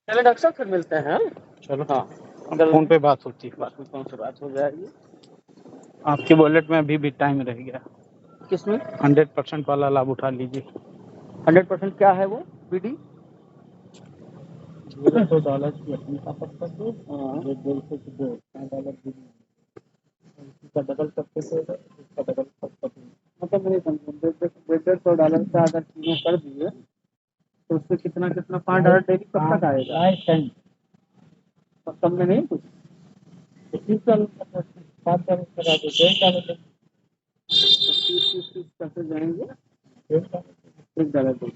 चलो डॉक्टर साहब फिर मिलते हैं। चलो हाँ अब फोन पे बात होती है। बात में कौन सी बात हो जाएगी? आपके वॉलेट में अभी भी टाइम रह गया। किसमें 100% वाला लाभ उठा लीजिए। 100% क्या है वो बीडी? $2 की अपनी ताकत कर दो, जो बोल से दो $5 इसका डबल करके दे दो, इसका डबल करके। मतलब नहीं समझे, $150 का अगर तीनों कर दिए तो उससे कितना कितना $5 डेली कब तक आएगा? लाइफ टाइम कम में नहीं कुछ? 30 साल $5 करा दो, $1.5 30 कैसे जाएंगे? $1.5 $1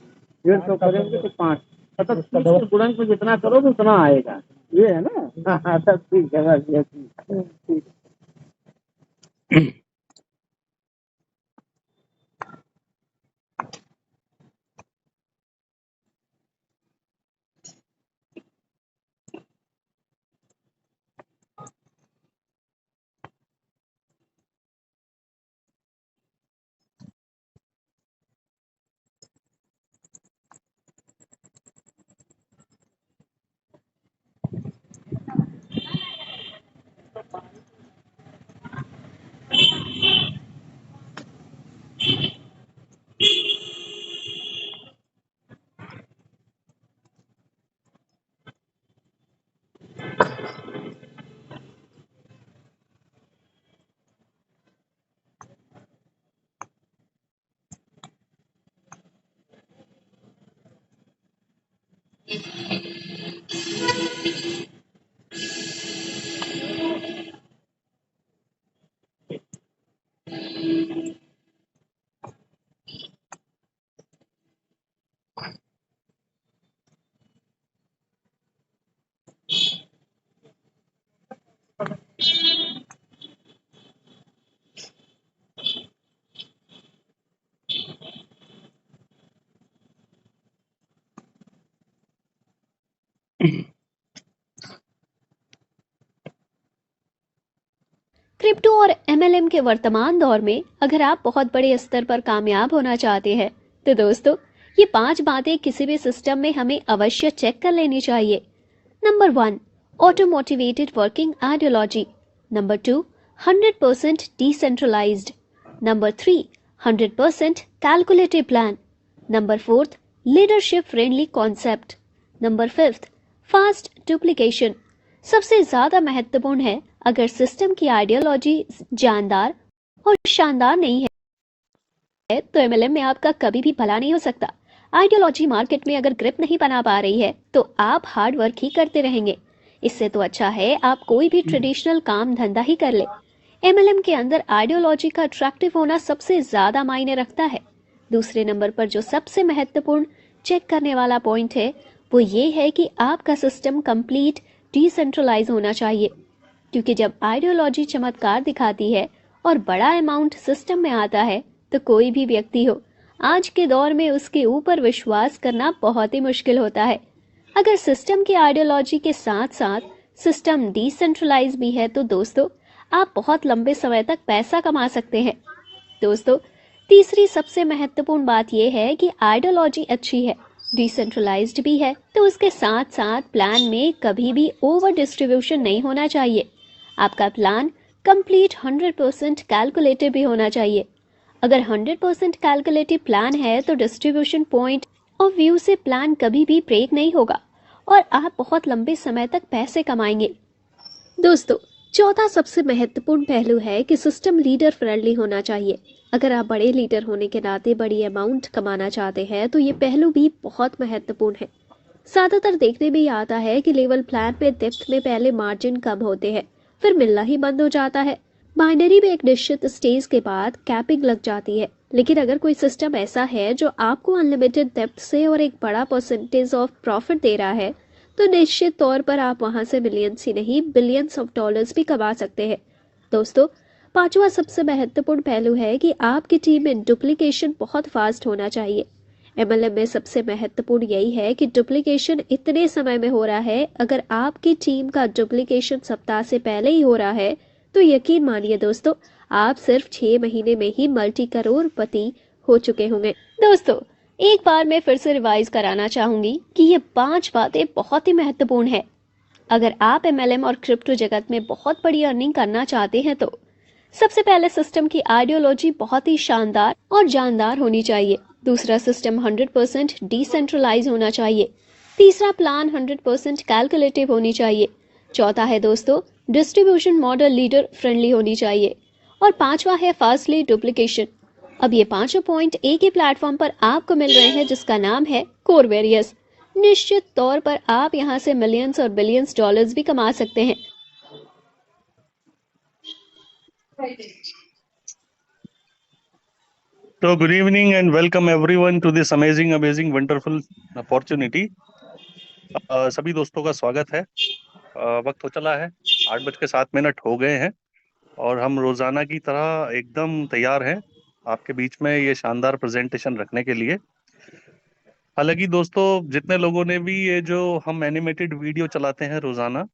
डेढ़ सौ करेंगे तो 5, मतलब 30 के गुणन को जितना करोगे उतना आएगा, ये है ना? हाँ तब ठीक है, बस ये ठीक। क्रिप्टो और एमएलएम के वर्तमान दौर में अगर आप बहुत बड़े स्तर पर कामयाब होना चाहते हैं तो दोस्तों ये 5 बातें किसी भी सिस्टम में हमें अवश्य चेक कर लेनी चाहिए। Number 1, auto motivated working ideology. Number 2, 100% decentralised. Number 3, 100% calculative plan. Number 4, leadership friendly concept. Number 5, fast duplication. सबसे ज्यादा महत्वपूर्ण है, अगर सिस्टम की आइडियोलॉजी जानदार और शानदार नहीं है तो एमएलएम में आपका कभी भी भला नहीं हो सकता। आइडियोलॉजी मार्केट में अगर ग्रिप नहीं बना पा रही है तो आप हार्ड वर्क ही करते रहेंगे। इससे तो अच्छा है आप कोई भी ट्रेडिशनल काम धंधा ही कर ले। एमएलएम के अंदर आइडियोलॉजी का अट्रैक्टिव होना सबसे ज्यादा मायने रखता है। दूसरे नंबर पर जो सबसे महत्वपूर्ण चेक करने वाला पॉइंट है वो ये है कि आपका सिस्टम कंप्लीट डिसेंट्रलाइज होना चाहिए, क्योंकि जब आइडियोलॉजी चमत्कार दिखाती है और बड़ा अमाउंट सिस्टम में आता है तो कोई भी व्यक्ति हो आज के दौर में उसके ऊपर विश्वास करना बहुत ही मुश्किल होता है। अगर सिस्टम की आइडियोलॉजी के साथ साथ सिस्टम डिसेंट्रलाइज भी है तो दोस्तों आप बहुत लंबे समय तक पैसा कमा सकते हैं। दोस्तों तीसरी सबसे महत्वपूर्ण बात यह है कि आइडियोलॉजी अच्छी है, डिसेंट्रलाइज्ड भी है, तो उसके साथ साथ प्लान में कभी भी ओवर डिस्ट्रीब्यूशन नहीं होना चाहिए। आपका प्लान कंप्लीट 100% कैलकुलेटिव भी होना चाहिए। अगर 100% कैलकुलेटिव प्लान है तो डिस्ट्रीब्यूशन पॉइंट ऑफ व्यू से प्लान कभी भी ब्रेक नहीं होगा और आप बहुत लंबे समय तक पैसे कमाएंगे। दोस्तों चौथा सबसे महत्वपूर्ण पहलू है कि सिस्टम लीडर फ्रेंडली होना चाहिए। अगर आप बड़े लीडर होने के नाते बड़ी अमाउंट कमाना चाहते हैं तो ये पहलू भी बहुत महत्वपूर्ण है। ज्यादातर देखने में आता है कि लेवल प्लान में डेप्थ में पहले मार्जिन कम होते हैं, फिर मिलना ही बंद हो जाता है। बाइनरी में एक निश्चित स्टेज के बाद कैपिंग लग जाती है। लेकिन अगर कोई सिस्टम ऐसा है जो आपको अनलिमिटेड डेप्थ से और एक बड़ा परसेंटेज ऑफ प्रॉफिट दे रहा है तो निश्चित तौर पर आप वहां से मिलियंस ही नहीं बिलियंस ऑफ डॉलर्स भी कमा सकते हैं। दोस्तों पांचवा सबसे महत्वपूर्ण पहलू है कि आपकी टीम में डुप्लीकेशन बहुत फास्ट होना चाहिए। एमएलएम में सबसे महत्वपूर्ण यही है कि डुप्लीकेशन इतने समय में हो रहा है। अगर आपकी टीम का डुप्लीकेशन सप्ताह से पहले ही हो रहा है तो यकीन मानिए दोस्तों आप सिर्फ 6 महीने में ही मल्टी करोड़पति हो चुके होंगे। दोस्तों एक बार मैं फिर से रिवाइज कराना चाहूंगी कि ये 5 बातें बहुत ही महत्वपूर्ण है। अगर आप एमएलएम और क्रिप्टो जगत में बहुत बड़ी अर्निंग करना चाहते हैं तो सबसे पहले सिस्टम की आइडियोलॉजी बहुत ही शानदार और जानदार होनी चाहिए। दूसरा, सिस्टम 100% डिसेंट्रलाइज होना चाहिए। तीसरा, प्लान 100% कैलकुलेटिव होनी चाहिए। चौथा है दोस्तों, डिस्ट्रीब्यूशन मॉडल लीडर फ्रेंडली होनी चाहिए। और पांचवा है फास्टली डुप्लीकेशन। अब ये पांचों पॉइंट एक ही प्लेटफॉर्म पर आपको मिल रहे हैं जिसका नाम है कोरवेरियस। निश्चित तौर पर आप यहाँ से मिलियंस और बिलियंस डॉलर्स भी कमा सकते हैं। So, good evening and welcome everyone to this amazing, wonderful opportunity. सभी दोस्तों का स्वागत है। वक्त हो चला है, 8:07 हो गए हैं और हम रोजाना की तरह एकदम तैयार हैं आपके बीच में ये शानदार प्रेजेंटेशन रखने के लिए। हालांकि दोस्तों, जितने लोगों ने भी ये जो हम एनिमेटेड वीडियो चलाते हैं रोजाना,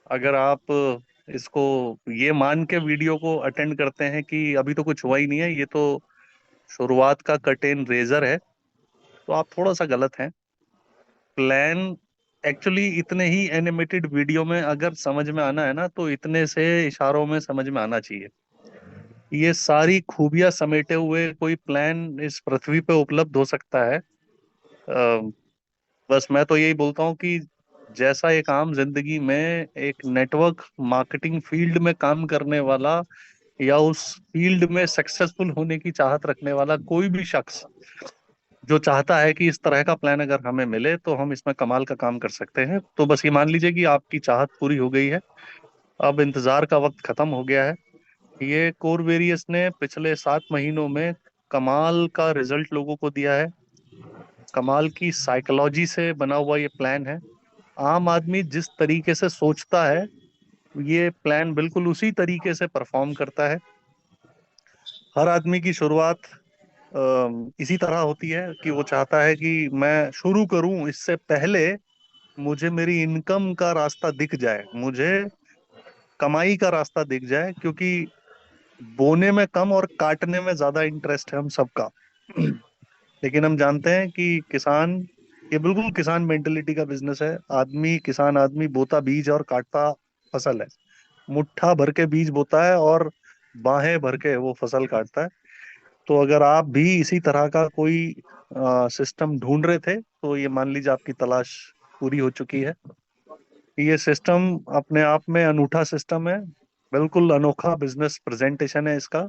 अगर आप इसको ये मान के वीडियो को अटेंड करते हैं कि अभी तो कुछ हुआ ही नहीं है, ये तो शुरुआत का कर्टेन रेजर है, तो आप थोड़ा सा गलत हैं। प्लान एक्चुअली इतने ही एनिमेटेड वीडियो में अगर समझ में आना है ना, तो इतने से इशारों में समझ में आना चाहिए। ये सारी खूबियां समेटे हुए कोई प्लान इस पृथ्वी पे उपलब्ध हो सकता है? बस मैं तो यही बोलता हूँ कि जैसा एक आम जिंदगी में एक नेटवर्क मार्केटिंग फील्ड में काम करने वाला या उस फील्ड में सक्सेसफुल होने की चाहत रखने वाला कोई भी शख्स जो चाहता है कि इस तरह का प्लान अगर हमें मिले तो हम इसमें कमाल का काम कर सकते हैं, तो बस ये मान लीजिए कि आपकी चाहत पूरी हो गई है। अब इंतजार का वक्त खत्म हो गया है। ये कोरवेरियस ने पिछले 7 महीनों में कमाल का रिजल्ट लोगों को दिया है। कमाल की साइकोलॉजी से बना हुआ ये प्लान है। आम आदमी जिस तरीके से सोचता है, ये प्लान बिल्कुल उसी तरीके से परफॉर्म करता है। हर आदमी की शुरुआत इसी तरह होती है कि वो चाहता है कि मैं शुरू करूं, इससे पहले मुझे मेरी इनकम का रास्ता दिख जाए, मुझे कमाई का रास्ता दिख जाए, क्योंकि बोने में कम और काटने में ज्यादा इंटरेस्ट है हम सबका। लेकिन हम जानते हैं कि किसान, ये बिल्कुल किसान मेंटेलिटी का बिजनेस है। किसान आदमी बोता बीज और काटता फसल है। मुट्ठा भर के बीज बोता है और बाहें भर के वो फसल काटता है। तो अगर आप भी इसी तरह का कोई सिस्टम ढूंढ रहे थे, तो ये मान लीजिए आपकी तलाश पूरी हो चुकी है। ये सिस्टम अपने आप में अनूठा सिस्टम है, बिल्कुल अनोखा बिजनेस प्रेजेंटेशन है इसका।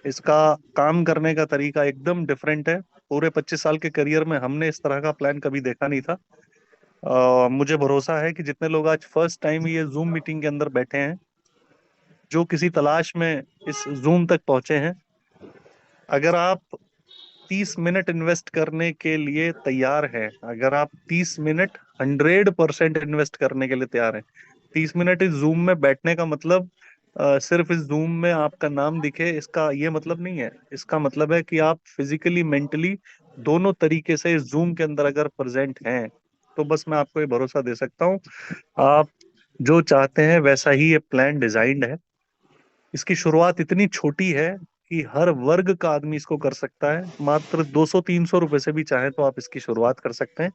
इसका काम करने का तरीका एकदम डिफरेंट है। पूरे 25 साल के करियर में हमने इस तरह का प्लान कभी देखा नहीं था। मुझे भरोसा है कि जितने लोग आज फर्स्ट टाइम ये जूम मीटिंग के अंदर बैठे हैं, जो किसी तलाश में इस जूम तक पहुंचे हैं, अगर आप 30 मिनट इन्वेस्ट करने के लिए तैयार हैं, अगर आप 30 मिनट 100% इन्वेस्ट करने के लिए तैयार हैं, 30 मिनट इस जूम में बैठने का मतलब सिर्फ इस जूम में आपका नाम दिखे, इसका ये मतलब नहीं है। इसका मतलब है कि आप फिजिकली मेंटली दोनों तरीके से इस जूम के अंदर अगर प्रेजेंट हैं, तो बस मैं आपको ये भरोसा दे सकता हूँ, आप जो चाहते हैं वैसा ही ये प्लान डिजाइंड है। इसकी शुरुआत इतनी छोटी है कि हर वर्ग का आदमी इसको कर सकता है। मात्र 200-300 रुपए से भी चाहे तो आप इसकी शुरुआत कर सकते हैं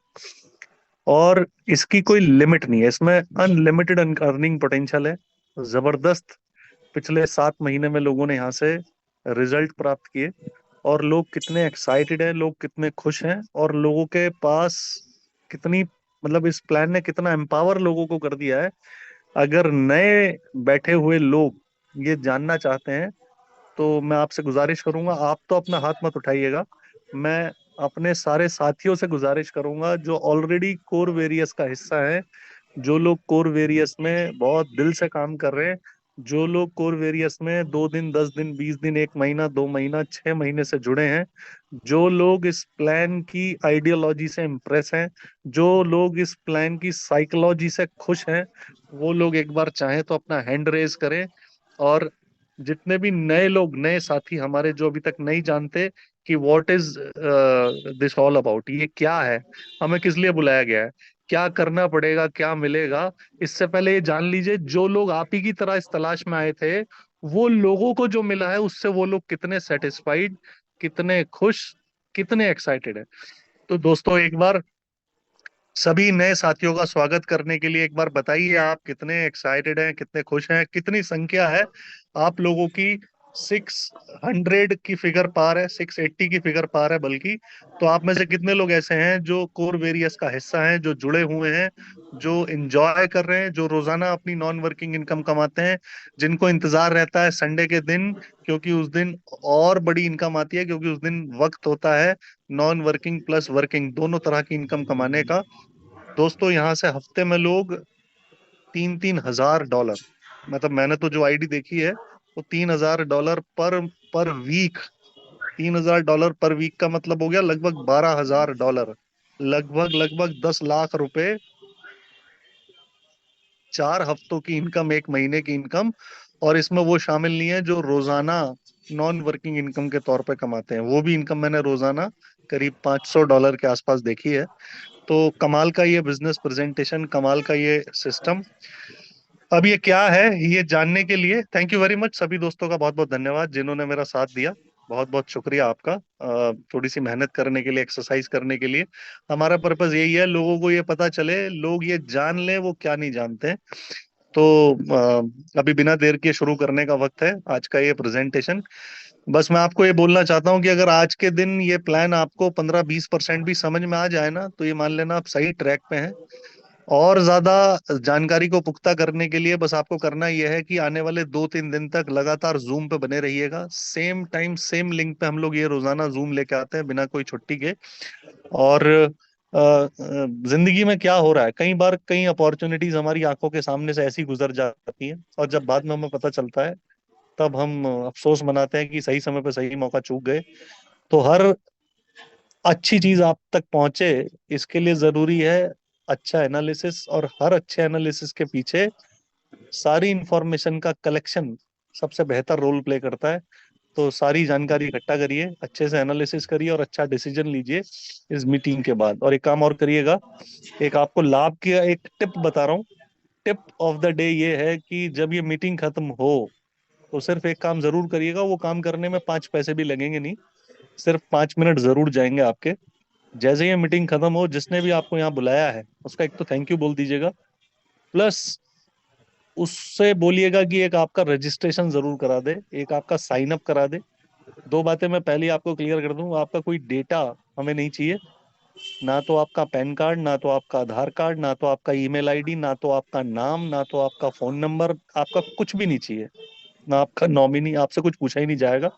और इसकी कोई लिमिट नहीं है। इसमें अनलिमिटेड अर्निंग पोटेंशियल है, जबरदस्त। पिछले 7 महीने में लोगों ने यहाँ से रिजल्ट प्राप्त किए और लोग कितने एक्साइटेड हैं, लोग कितने खुश हैं और लोगों के पास कितनी, मतलब इस प्लान ने कितना एम्पावर लोगों को कर दिया है। अगर नए बैठे हुए लोग ये जानना चाहते हैं, तो मैं आपसे गुजारिश करूंगा, आप तो अपना हाथ मत उठाइएगा, मैं अपने सारे साथियों से गुजारिश करूंगा जो ऑलरेडी कोर वेरियस का हिस्सा है, जो लोग कोर वेरियस में बहुत दिल से काम कर रहे हैं, जो लोग कोर वेरियस में 2 दिन, 10 दिन, 20 दिन, 1 महीना, 2 महीना, 6 महीने से जुड़े हैं, जो लोग इस प्लान की आइडियोलॉजी से इम्प्रेस हैं, जो लोग इस प्लान की साइकोलॉजी से खुश हैं, वो लोग एक बार चाहें तो अपना हैंड रेज करें। और जितने भी नए लोग, नए साथी हमारे जो अभी तक नहीं जानते कि what is this all about, ये क्या है, हमें किस लिए बुलाया गया है, क्या करना पड़ेगा, क्या मिलेगा, इससे पहले ये जान लीजिए जो लोग आप ही की तरह इस तलाश में आए थे, वो लोगों को जो मिला है उससे वो लोग कितने सेटिस्फाइड, कितने खुश, कितने एक्साइटेड है। तो दोस्तों एक बार सभी नए साथियों का स्वागत करने के लिए एक बार बताइए आप कितने एक्साइटेड हैं, कितने खुश हैं, कितनी संख्या है आप लोगों की। 600 की फिगर पार है, 680 की फिगर पार है बल्कि। तो आप में से कितने लोग ऐसे हैं जो कोर वेरियस का हिस्सा हैं, जो जुड़े हुए हैं, जो एंजॉय कर रहे हैं, जो रोजाना अपनी नॉन वर्किंग इनकम कमाते हैं, जिनको इंतजार रहता है संडे के दिन, क्योंकि उस दिन और बड़ी इनकम आती है, क्योंकि उस दिन वक्त होता है नॉन वर्किंग प्लस वर्किंग दोनों तरह की इनकम कमाने का। दोस्तों यहाँ से हफ्ते में लोग 3-3 हजार डॉलर, मतलब मैंने तो जो आईडी देखी है वो $3,000 पर वीक। $3,000 पर वीक का मतलब हो गया लगभग $12,000, लगभग लगभग 10 लाख रुपए। 4 हफ्तों की इनकम, एक महीने की इनकम। और इसमें वो शामिल नहीं है जो रोजाना नॉन वर्किंग इनकम के तौर पे कमाते हैं, वो भी इनकम मैंने रोजाना करीब $500 के आसपास देखी है। तो कमाल का ये बिजनेस प्रेजेंटेशन, कमाल का ये सिस्टम। अब ये क्या है ये जानने के लिए थैंक यू वेरी मच सभी दोस्तों का, बहुत बहुत धन्यवाद जिन्होंने मेरा साथ दिया। बहुत बहुत शुक्रिया आपका, थोड़ी सी मेहनत करने के लिए, एक्सरसाइज करने के लिए। हमारा पर्पस यही है, लोगों को ये पता चले, लोग ये जान लें वो क्या नहीं जानते हैं। तो अभी बिना देर के शुरू करने का वक्त है आज का ये प्रेजेंटेशन। बस मैं आपको ये बोलना चाहता हूँ कि अगर आज के दिन ये प्लान आपको 15-20% भी समझ में आ जाए ना, तो ये मान लेना आप सही ट्रैक पे हैं। और ज्यादा जानकारी को पुख्ता करने के लिए बस आपको करना यह है कि आने वाले 2-3 दिन तक लगातार जूम पे बने रहिएगा। सेम टाइम सेम लिंक पे हम लोग ये रोजाना जूम लेके आते हैं बिना कोई छुट्टी के। और जिंदगी में क्या हो रहा है, कई बार कई अपॉर्चुनिटीज हमारी आंखों के सामने से ऐसी गुजर जाती हैं, और जब बाद में हमें पता चलता है तब हम अफसोस मनाते हैं कि सही समय पे सही मौका चूक गए। तो हर अच्छी चीज आप तक पहुंचे, इसके लिए जरूरी है अच्छा एनालिसिस, और हर अच्छे एनालिसिस के पीछे सारी इंफॉर्मेशन का कलेक्शन सबसे बेहतर रोल प्ले करता है। तो सारी जानकारी इकट्ठा करिए, अच्छे से एनालिसिस करिए और अच्छा डिसीजन लीजिए इस मीटिंग के बाद। और एक काम और करिएगा, एक आपको लाभ की एक टिप बता रहा हूँ। टिप ऑफ द डे ये है कि जब ये मीटिंग खत्म हो तो सिर्फ एक काम जरूर करिएगा, वो काम करने में 5 पैसे भी लगेंगे नहीं, सिर्फ 5 मिनट जरूर जाएंगे आपके। जैसे ये मीटिंग खत्म हो, जिसने भी आपको यहाँ बुलाया है उसका एक तो थैंक यू बोल दीजिएगा, प्लस उससे बोलिएगा कि एक आपका रजिस्ट्रेशन जरूर करा दे, एक आपका साइन अप करा दे। 2 बातें मैं पहले ही आपको क्लियर कर दूं, आपका कोई डेटा हमें नहीं चाहिए, ना तो आपका पैन कार्ड, ना तो आपका आधार कार्ड, ना तो आपका ईमेल आईडी, ना तो आपका नाम, ना तो आपका फोन नंबर, आपका कुछ भी नहीं चाहिए, ना आपका नॉमिनी, आपसे कुछ पूछा ही नहीं जाएगा।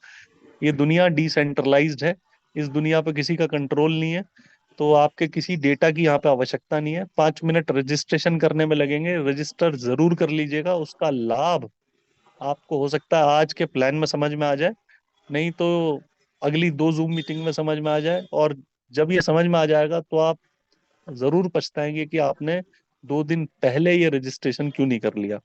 ये दुनिया डिसेंट्रलाइज्ड है, इस दुनिया पे किसी का कंट्रोल नहीं है, तो आपके किसी डेटा की यहाँ पे आवश्यकता नहीं है। 5 मिनट रजिस्ट्रेशन करने में लगेंगे, रजिस्टर जरूर कर लीजिएगा। उसका लाभ आपको हो सकता है आज के प्लान में समझ में आ जाए, नहीं तो अगली 2 जूम मीटिंग में समझ में आ जाए। और जब ये समझ में आ जाएगा तो आप जरूर पछताएंगे कि आपने 2 दिन पहले ये रजिस्ट्रेशन क्यों नहीं कर लिया।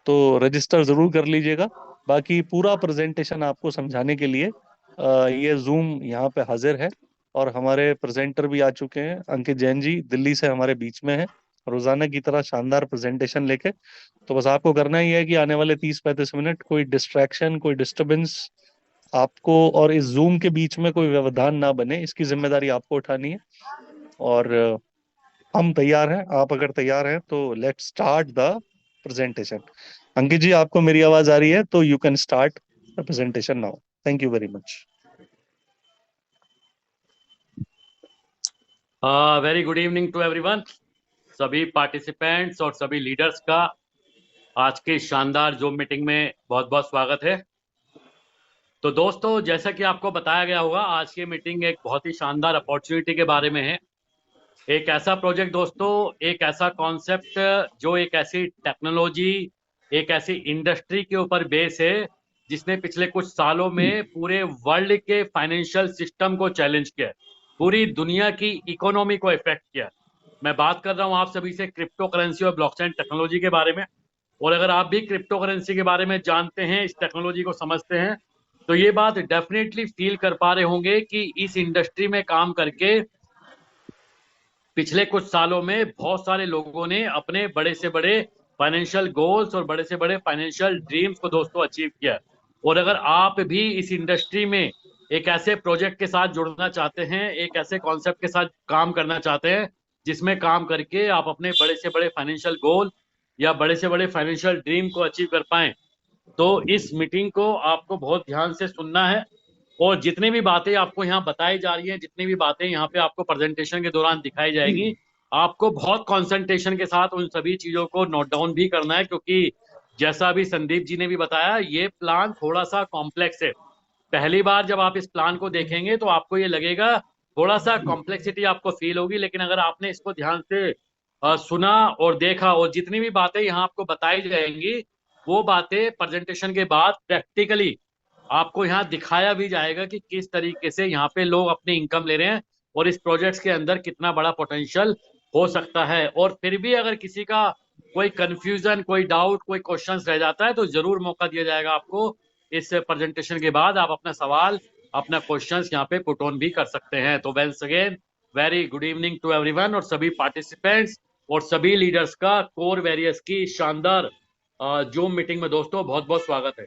तो रजिस्टर जरूर कर लीजिएगा। बाकी पूरा प्रेजेंटेशन आपको समझाने के लिए ये जूम यहाँ पे हाजिर है, और हमारे प्रेजेंटर भी आ चुके हैं। अंकित जैन जी दिल्ली से हमारे बीच में हैं, रोजाना की तरह शानदार प्रेजेंटेशन लेके। तो बस आपको करना ही है कि आने वाले 30-35 मिनट कोई डिस्ट्रैक्शन, कोई डिस्टरबेंस आपको और इस जूम के बीच में कोई व्यवधान ना बने, इसकी जिम्मेदारी आपको उठानी है। और हम तैयार हैं, आप अगर तैयार हैं तो let's start the presentation. Ankit ji आपको मेरी आवाज आ रही है तो you can start the presentation now. Thank you very much. Very good evening to everyone, सभी पार्टिसिपेंट्स और सभी लीडर्स का आज के शानदार जूम मीटिंग में बहुत बहुत स्वागत है। तो दोस्तों, जैसा कि आपको बताया गया होगा, आज की मीटिंग एक बहुत ही शानदार अपॉर्चुनिटी के बारे में है। एक ऐसा प्रोजेक्ट दोस्तों, एक ऐसा कॉन्सेप्ट जो एक ऐसी टेक्नोलॉजी, एक ऐसी इंडस्ट्री के ऊपर बेस है जिसने पिछले कुछ सालों में पूरे वर्ल्ड के फाइनेंशियल सिस्टम को चैलेंज किया है, पूरी दुनिया की इकोनॉमी को इफेक्ट किया। मैं बात कर रहा हूं आप सभी से क्रिप्टो करेंसी और ब्लॉकचेन टेक्नोलॉजी के बारे में। और अगर आप भी क्रिप्टो करेंसी के बारे में जानते हैं, इस टेक्नोलॉजी को समझते हैं, तो ये बात डेफिनेटली फील कर पा रहे होंगे कि इस इंडस्ट्री में काम करके पिछले कुछ सालों में बहुत सारे लोगों ने अपने बड़े से बड़े फाइनेंशियल गोल्स और बड़े से बड़े फाइनेंशियल ड्रीम्स को दोस्तों अचीव किया। और अगर आप भी इस इंडस्ट्री में एक ऐसे प्रोजेक्ट के साथ जुड़ना चाहते हैं, एक ऐसे कॉन्सेप्ट के साथ काम करना चाहते हैं जिसमें काम करके आप अपने बड़े से बड़े फाइनेंशियल गोल या बड़े से बड़े फाइनेंशियल ड्रीम को अचीव कर पाएं, तो इस मीटिंग को आपको बहुत ध्यान से सुनना है। और जितनी भी बातें आपको यहाँ बताई जा रही हैं, जितनी भी बातें यहाँ पे आपको प्रेजेंटेशन के दौरान दिखाई जाएगी, आपको बहुत कंसंट्रेशन के साथ उन सभी चीजों को नोट डाउन भी करना है, क्योंकि जैसा अभी संदीप जी ने भी बताया, ये प्लान थोड़ा सा कॉम्प्लेक्स है। पहली बार जब आप इस प्लान को देखेंगे तो आपको ये लगेगा, थोड़ा सा कॉम्प्लेक्सिटी आपको फील होगी, लेकिन अगर आपने इसको ध्यान से सुना और देखा, और जितनी भी बातें यहाँ आपको बताई जाएंगी वो बातें प्रेजेंटेशन के बाद प्रैक्टिकली आपको यहाँ दिखाया भी जाएगा कि किस तरीके से यहाँ पे लोग अपनी इनकम ले रहे हैं और इस प्रोजेक्ट्स के अंदर कितना बड़ा पोटेंशियल हो सकता है। और फिर भी अगर किसी का कोई कंफ्यूजन, कोई डाउट, कोई क्वेश्चंस रह जाता है तो जरूर मौका दिया जाएगा आपको। इस प्रेजेंटेशन के बाद आप अपना सवाल, अपना क्वेश्चंस यहाँ पे पुट ऑन भी कर सकते हैं। तो once again very good evening to everyone, और सभी पार्टिसिपेंट्स और सभी लीडर्स का कोर वेरियस की शानदार जूम मीटिंग में दोस्तों बहुत बहुत स्वागत है।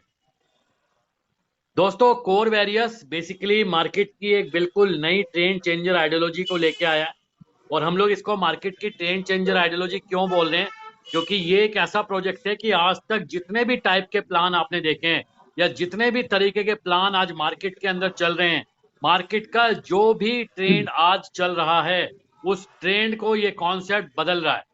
दोस्तों, कोर वेरियस बेसिकली मार्केट की एक बिल्कुल नई ट्रेंड चेंजर आइडियोलॉजी को लेके आया है। और हम लोग इसको मार्केट की ट्रेंड चेंजर आइडियोलॉजी क्यों बोल रहे हैं? क्योंकि ये एक ऐसा प्रोजेक्ट है कि आज तक जितने भी टाइप के प्लान आपने देखे हैं या जितने भी तरीके के प्लान आज मार्केट के अंदर चल रहे हैं, मार्केट का जो भी ट्रेंड आज चल रहा है उस ट्रेंड को ये कॉन्सेप्ट बदल रहा है।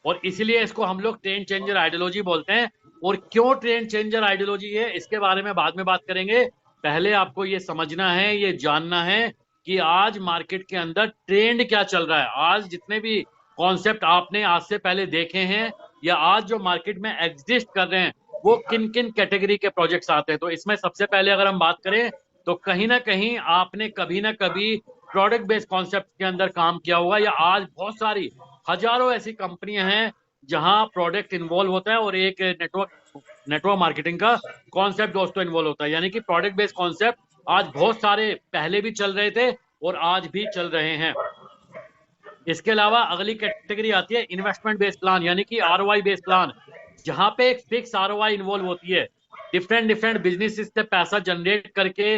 और इसलिए इसको हम लोग ट्रेंड चेंजर आइडियोलॉजी बोलते हैं। और क्यों ट्रेंड चेंजर आइडियोलॉजी है इसके बारे में बाद में बात करेंगे। पहले आपको ये समझना है, ये जानना है कि आज मार्केट के अंदर ट्रेंड क्या चल रहा है। आज जितने भी कॉन्सेप्ट आपने आज से पहले देखे हैं या आज जो मार्केट में एग्जिस्ट कर रहे हैं वो किन किन कैटेगरी के प्रोजेक्ट्स आते हैं। तो इसमें सबसे पहले अगर हम बात करें तो कहीं ना कहीं आपने कभी ना कभी प्रोडक्ट बेस्ड कॉन्सेप्ट के अंदर काम किया होगा, या आज बहुत सारी हजारों ऐसी कंपनियां हैं जहां प्रोडक्ट इन्वॉल्व होता है और एक नेटवर्क मार्केटिंग का कॉन्सेप्ट दोस्तों इन्वॉल्व होता है। यानी कि प्रोडक्ट बेस्ड कॉन्सेप्ट आज बहुत सारे पहले भी चल रहे थे और आज भी चल रहे हैं। इसके अलावा अगली कैटेगरी आती है इन्वेस्टमेंट बेस्ड प्लान, यानी कि आरओआई बेस्ड प्लान, जहां पे एक फिक्स आरओआई इन्वॉल्व होती है। डिफरेंट बिजनेस से पैसा जनरेट करके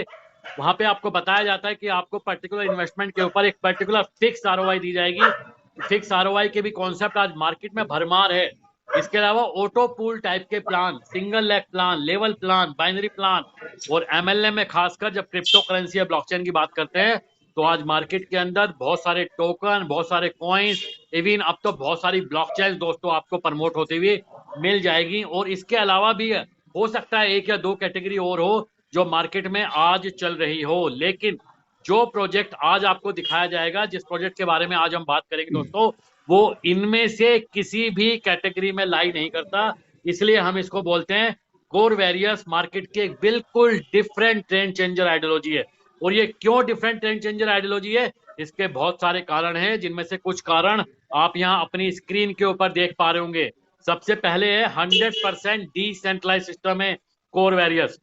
वहां पे आपको बताया जाता है कि आपको पर्टिकुलर इन्वेस्टमेंट के ऊपर एक पर्टिकुलर फिक्स आरओआई दी जाएगी। फिक्स आरओआई के भी कॉन्सेप्ट आज मार्केट में भरमार है। इसके अलावा ऑटो पूल टाइप के plan, single leg plan, level plan, binary plan, और एमएलएम में खासकर जब क्रिप्टो करेंसी या ब्लॉकचेन की बात करते हैं तो आज मार्केट के अंदर बहुत सारे टोकन, बहुत सारे कॉइन्स, इवन अब तो बहुत सारी ब्लॉकचेन दोस्तों आपको प्रमोट होती हुई मिल जाएगी। और इसके अलावा भी हो सकता है एक या दो कैटेगरी और हो जो मार्केट में आज चल रही हो, लेकिन जो प्रोजेक्ट आज आपको दिखाया जाएगा, जिस प्रोजेक्ट के बारे में आज हम बात करेंगे दोस्तों, वो इनमें से किसी भी कैटेगरी में लाई नहीं करता। इसलिए हम इसको बोलते हैं कोर वेरियस मार्केट की एक बिल्कुल डिफरेंट ट्रेंड चेंजर आइडियोलॉजी है। और ये क्यों डिफरेंट ट्रेंड चेंजर आइडियोलॉजी है, इसके बहुत सारे कारण हैं, जिनमें से कुछ कारण आप यहाँ अपनी स्क्रीन के ऊपर देख पा रहे होंगे। सबसे पहले है 100% डिसेंट्रलाइज सिस्टम है कोर वेरियस।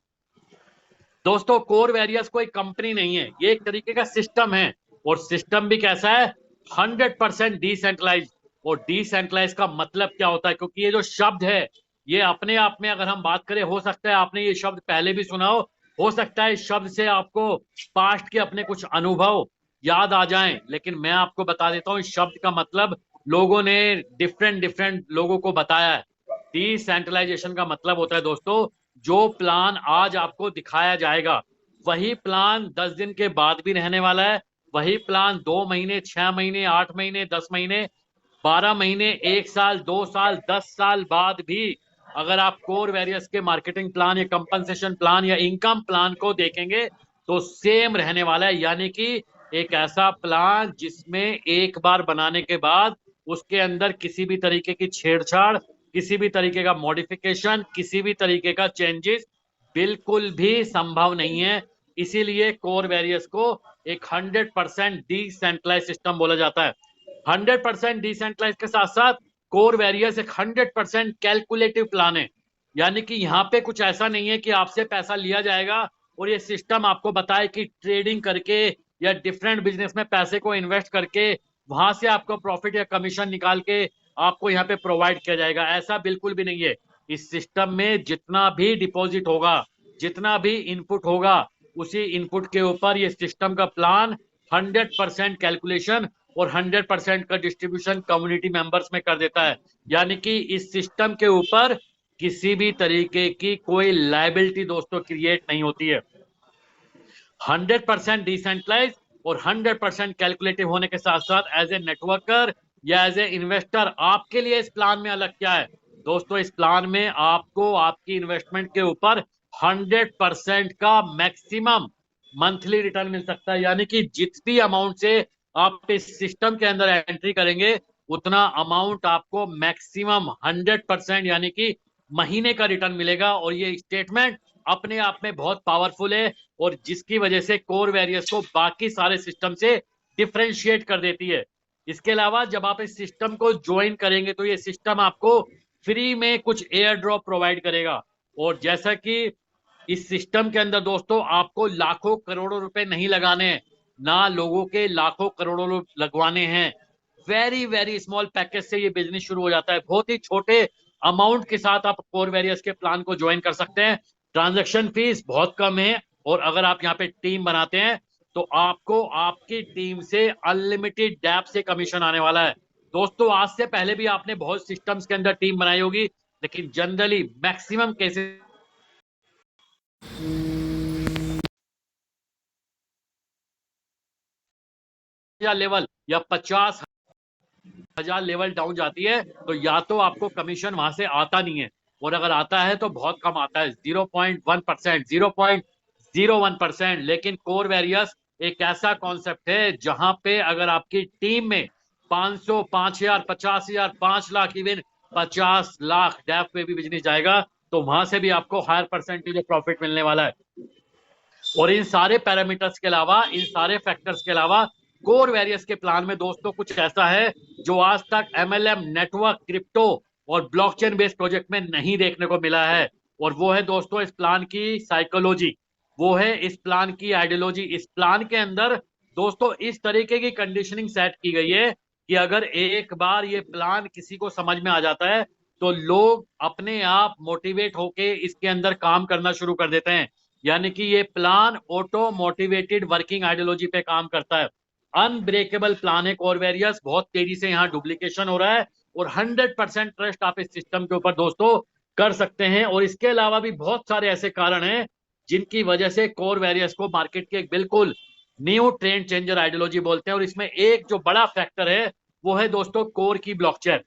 दोस्तों, कोर वेरियस कोई कंपनी नहीं है, ये एक तरीके का सिस्टम है। और सिस्टम भी कैसा है? 100% डिसेंट्रलाइज। और डिसेंट्रलाइज का मतलब क्या होता है? क्योंकि ये जो शब्द है ये अपने आप में अगर हम बात करें, हो सकता है आपने ये शब्द पहले भी सुना हो सकता है इस शब्द से आपको पास्ट के अपने कुछ अनुभव याद आ जाएं, लेकिन मैं आपको बता देता हूं इस शब्द का मतलब लोगों ने डिफरेंट लोगों को बताया है। डिसेंट्रलाइजेशन का मतलब होता है दोस्तों, जो प्लान आज आपको दिखाया जाएगा वही प्लान 10 दिन के बाद भी रहने वाला है। वही प्लान 2 महीने, 6 महीने, 8 महीने, 10 महीने, 12 महीने, 1 साल, 2 साल, 10 साल बाद भी अगर आप कोर वेरियस के मार्केटिंग प्लान या कंपनसेशन प्लान या इनकम प्लान को देखेंगे तो सेम रहने वाला है। यानी कि एक ऐसा प्लान जिसमें एक बार बनाने के बाद उसके अंदर किसी भी तरीके की छेड़छाड़, किसी भी तरीके का मॉडिफिकेशन, किसी भी तरीके का चेंजेस बिल्कुल भी संभव नहीं है। इसीलिए कोर वेरियस को एक 100% डिसेंट्रलाइज सिस्टम बोला जाता है। 100% डिसेंट्रलाइज के साथ साथ कोर वेरियस एक 100% कैलकुलेटिव प्लान है। यानी कि यहाँ पे कुछ ऐसा नहीं है कि आपसे पैसा लिया जाएगा और ये सिस्टम आपको बताए कि ट्रेडिंग करके या डिफरेंट बिजनेस में पैसे को इन्वेस्ट करके वहां से आपको प्रॉफिट या कमीशन निकाल के आपको यहाँ पे प्रोवाइड किया जाएगा। ऐसा बिल्कुल भी नहीं है। इस सिस्टम में जितना भी डिपॉजिट होगा, जितना भी इनपुट होगा, उसी इनपुट के ऊपर ये सिस्टम का प्लान 100% कैलकुलेशन और 100% का डिस्ट्रीब्यूशन कम्युनिटी मेंबर्स में कर देता है। यानी कि इस सिस्टम के ऊपर किसी भी तरीके की कोई लायबिलिटी दोस्तों क्रिएट नहीं होती है। 100% डिसेंट्रलाइज और 100% कैलकुलेटिव होने के साथ साथ एज ए नेटवर्कर या एज ए इन्वेस्टर आपके लिए इस प्लान में अलग क्या है दोस्तों, इस प्लान में आपको आपकी इन्वेस्टमेंट के ऊपर 100% का मैक्सिमम मंथली रिटर्न मिल सकता है। यानी कि जितनी अमाउंट से आप इस सिस्टम के अंदर एंट्री करेंगे उतना अमाउंट आपको मैक्सिमम 100% यानी कि महीने का रिटर्न मिलेगा। और ये स्टेटमेंट अपने आप में बहुत पावरफुल है और जिसकी वजह से कोर वेरियस को बाकी सारे सिस्टम से डिफरेंशिएट कर देती है। इसके अलावा जब आप इस सिस्टम को ज्वाइन करेंगे तो ये सिस्टम आपको फ्री में कुछ एयर ड्रॉप प्रोवाइड करेगा। और जैसा कि इस सिस्टम के अंदर दोस्तों आपको लाखों करोड़ों रुपए नहीं लगाने हैं, ना लोगों के लाखों करोड़ों लगवाने हैं। वेरी वेरी स्मॉल पैकेज से ये बिजनेस शुरू हो जाता है। बहुत ही छोटे अमाउंट के साथ आप कोर वेरियस के प्लान को ज्वाइन कर सकते हैं। ट्रांजैक्शन फीस बहुत कम है और अगर आप यहाँ पे टीम बनाते हैं तो आपको आपकी टीम से अनलिमिटेड डैप से कमीशन आने वाला है। दोस्तों आज से पहले भी आपने बहुत सिस्टम्स के अंदर टीम बनाई होगी, लेकिन जनरली मैक्सिमम केसेस लेवल या 50,000 लेवल डाउन जाती है तो या तो आपको कमीशन वहां से आता नहीं है और अगर आता है तो बहुत कम आता है, 0.1%, 0.01%। लेकिन कोर वेरियस एक ऐसा कॉन्सेप्ट है जहां पे अगर आपकी टीम में 500, 5,000, 50,000, 5 लाख, इवन 50 लाख डैप पे भी बिजनेस जाएगा तो वहां से भी आपको हायर परसेंटेज ऑफ प्रॉफिट मिलने वाला है। और इन सारे पैरामीटर्स के अलावा, इन सारे फैक्टर्स के अलावा कोर वेरियस के प्लान में दोस्तों कुछ ऐसा है जो आज तक MLM, नेटवर्क, क्रिप्टो और ब्लॉकचेन बेस्ड प्रोजेक्ट में नहीं देखने को मिला है। और वो है दोस्तों इस प्लान की साइकोलॉजी, वो है इस प्लान की आइडियोलॉजी। इस प्लान के अंदर दोस्तों इस तरीके की कंडीशनिंग सेट की गई है कि अगर एक बार ये प्लान किसी को समझ में आ जाता है तो लोग अपने आप मोटिवेट होके इसके अंदर काम करना शुरू कर देते हैं। यानी कि ये plan auto motivated working ideology पे काम करता है। अनब्रेकेबल प्लान है कोर वेरियस, बहुत तेजी से यहाँ डुप्लीकेशन हो रहा है और 100% ट्रस्ट आप इस सिस्टम के ऊपर दोस्तों कर सकते हैं। और इसके अलावा भी बहुत सारे ऐसे कारण हैं जिनकी वजह से कोर वेरियस को मार्केट के एक बिल्कुल न्यू ट्रेंड चेंजर आइडियोलॉजी बोलते हैं। और इसमें एक जो बड़ा फैक्टर है वो है दोस्तों कोर की ब्लॉकचेन।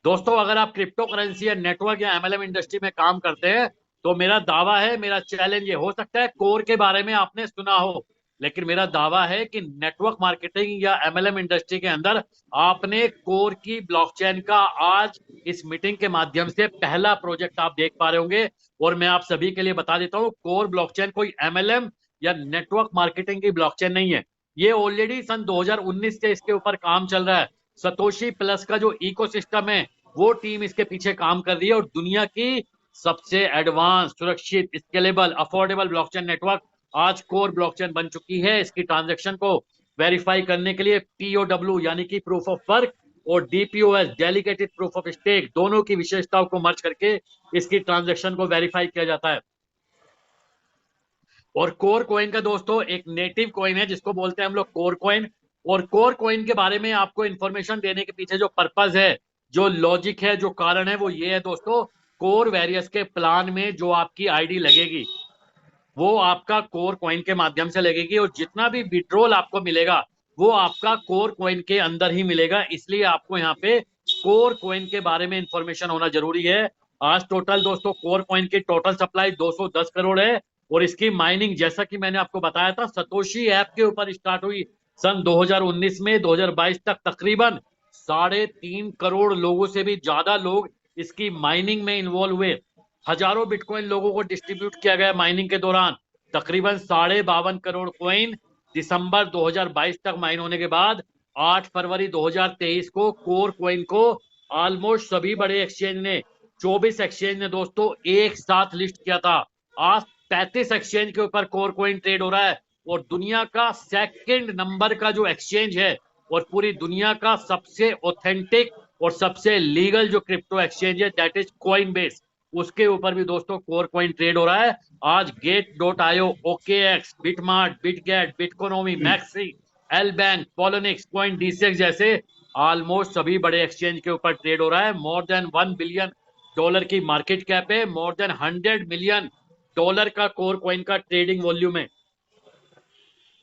दोस्तों अगर आप क्रिप्टो करेंसी या नेटवर्क या MLM इंडस्ट्री में काम करते हैं तो मेरा दावा है, मेरा चैलेंज ये हो सकता है कोर के बारे में आपने सुना हो, लेकिन मेरा दावा है कि नेटवर्क मार्केटिंग या MLM इंडस्ट्री के अंदर आपने कोर की ब्लॉकचेन का आज इस मीटिंग के माध्यम से पहला प्रोजेक्ट आप देख पा रहे होंगे। और मैं आप सभी के लिए बता देता हूं, कोर ब्लॉकचेन कोई MLM या नेटवर्क मार्केटिंग की ब्लॉकचेन नहीं है। ये ऑलरेडी सन 2019 से इसके ऊपर काम चल रहा है। सतोशी प्लस का जो इकोसिस्टम है वो टीम इसके पीछे काम कर रही है और दुनिया की सबसे एडवांस, सुरक्षित, स्केलेबल, अफोर्डेबल ब्लॉकचेन नेटवर्क आज कोर ब्लॉकचेन बन चुकी है। इसकी ट्रांजैक्शन को वेरीफाई करने के लिए POW यानी कि प्रूफ ऑफ वर्क और DPoS delegated proof of stake दोनों की विशेषताओं को मर्ज करके इसकी ट्रांजैक्शन को वेरीफाई किया जाता है। और कोर कॉइन का दोस्तों एक नेटिव कॉइन है जिसको बोलते हैं हम लोग कोर कॉइन। और कोर कॉइन के बारे में आपको इंफॉर्मेशन देने के पीछे जो पर्पज है, जो लॉजिक है, जो कारण है वो ये है दोस्तों, कोर वेरियस के प्लान में जो आपकी आईडी लगेगी वो आपका कोर कॉइन के माध्यम से लगेगी और जितना भी विड्रॉल आपको मिलेगा वो आपका कोर कॉइन के अंदर ही मिलेगा। इसलिए आपको यहाँ पे कोर कॉइन के बारे में इंफॉर्मेशन होना जरूरी है। आज टोटल दोस्तों कोर कॉइन की टोटल सप्लाई 210 करोड़ है और इसकी माइनिंग जैसा कि मैंने आपको बताया था सतोशी ऐप के ऊपर स्टार्ट हुई सन 2019 में 2022 तक तकरीबन 3.5 करोड़ लोगों से भी ज्यादा लोग इसकी माइनिंग में इन्वॉल्व हुए। हजारों बिटकॉइन लोगों को डिस्ट्रीब्यूट किया गया माइनिंग के दौरान। तकरीबन 52.5 करोड़ कॉइन दिसंबर 2022 तक माइन होने के बाद 8 फरवरी 2023 को कोर कॉइन को ऑलमोस्ट सभी बड़े एक्सचेंज ने, 24 एक्सचेंज ने दोस्तों एक साथ लिस्ट किया था। आज 35 एक्सचेंज के ऊपर कोर कॉइन ट्रेड हो रहा है और दुनिया का सेकंड नंबर का जो एक्सचेंज है और पूरी दुनिया का सबसे ऑथेंटिक और सबसे लीगल जो क्रिप्टो एक्सचेंज है दैट इज कॉइनबेस। उसके ऊपर भी दोस्तों कोर कॉइन ट्रेड हो रहा है। आज गेट.io, OKX, बिटमार्ट, बिटगेट, बिटकोनोमी, मैक्सी, LBank, Poloniex, Coin DCX जैसे ऑलमोस्ट सभी बड़े एक्सचेंज के ऊपर ट्रेड हो रहा है। मोर देन $1 बिलियन की मार्केट कैप है, मोर देन $100 मिलियन का कोर कॉइन का ट्रेडिंग वॉल्यूम है।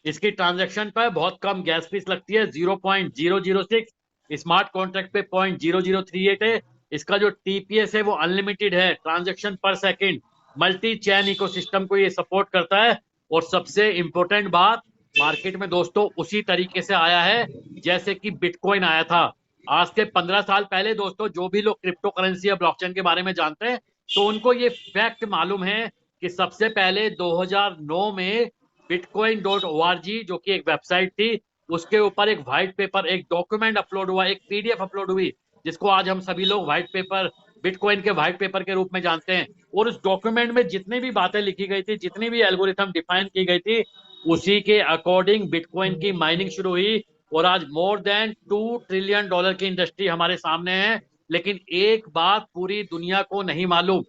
इसकी ट्रांजैक्शन पर बहुत कम गैस फीस लगती है, 0.006, स्मार्ट कॉन्ट्रैक्ट पे 0.0038 है। इसका जो TPS है वो अनलिमिटेड है, ट्रांजैक्शन पर सेकंड, मल्टी चैन इकोसिस्टम को ये सपोर्ट करता है। और सबसे इंपॉर्टेंट बात, मार्केट में दोस्तों उसी तरीके से आया है जैसे कि बिटकॉइन आया था। आज से 15 साल पहले दोस्तों जो भी लोग क्रिप्टो करेंसी या ब्लॉकचेन के बारे में जानते हैं तो उनको ये फैक्ट मालूम है कि सबसे पहले 2009 में bitcoin.org जो कि एक वेबसाइट थी, उसके ऊपर एक व्हाइट पेपर, एक डॉक्यूमेंट अपलोड हुआ, एक PDF अपलोड हुई, जिसको आज हम सभी लोग व्हाइट पेपर, बिटकॉइन के व्हाइट पेपर के रूप में जानते हैं। और उस डॉक्यूमेंट में जितनी भी बातें लिखी गई थी, जितनी भी एल्गोरिथम डिफाइन की गई थी, उसी के अकॉर्डिंग बिटकॉइन की माइनिंग शुरू हुई। और आज मोर देन $2 ट्रिलियन की इंडस्ट्री हमारे सामने है। लेकिन एक बात पूरी दुनिया को नहीं मालूम,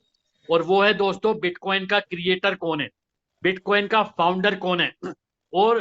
और वो है दोस्तों बिटकॉइन का क्रिएटर कौन है, बिटकॉइन का फाउंडर कौन है। और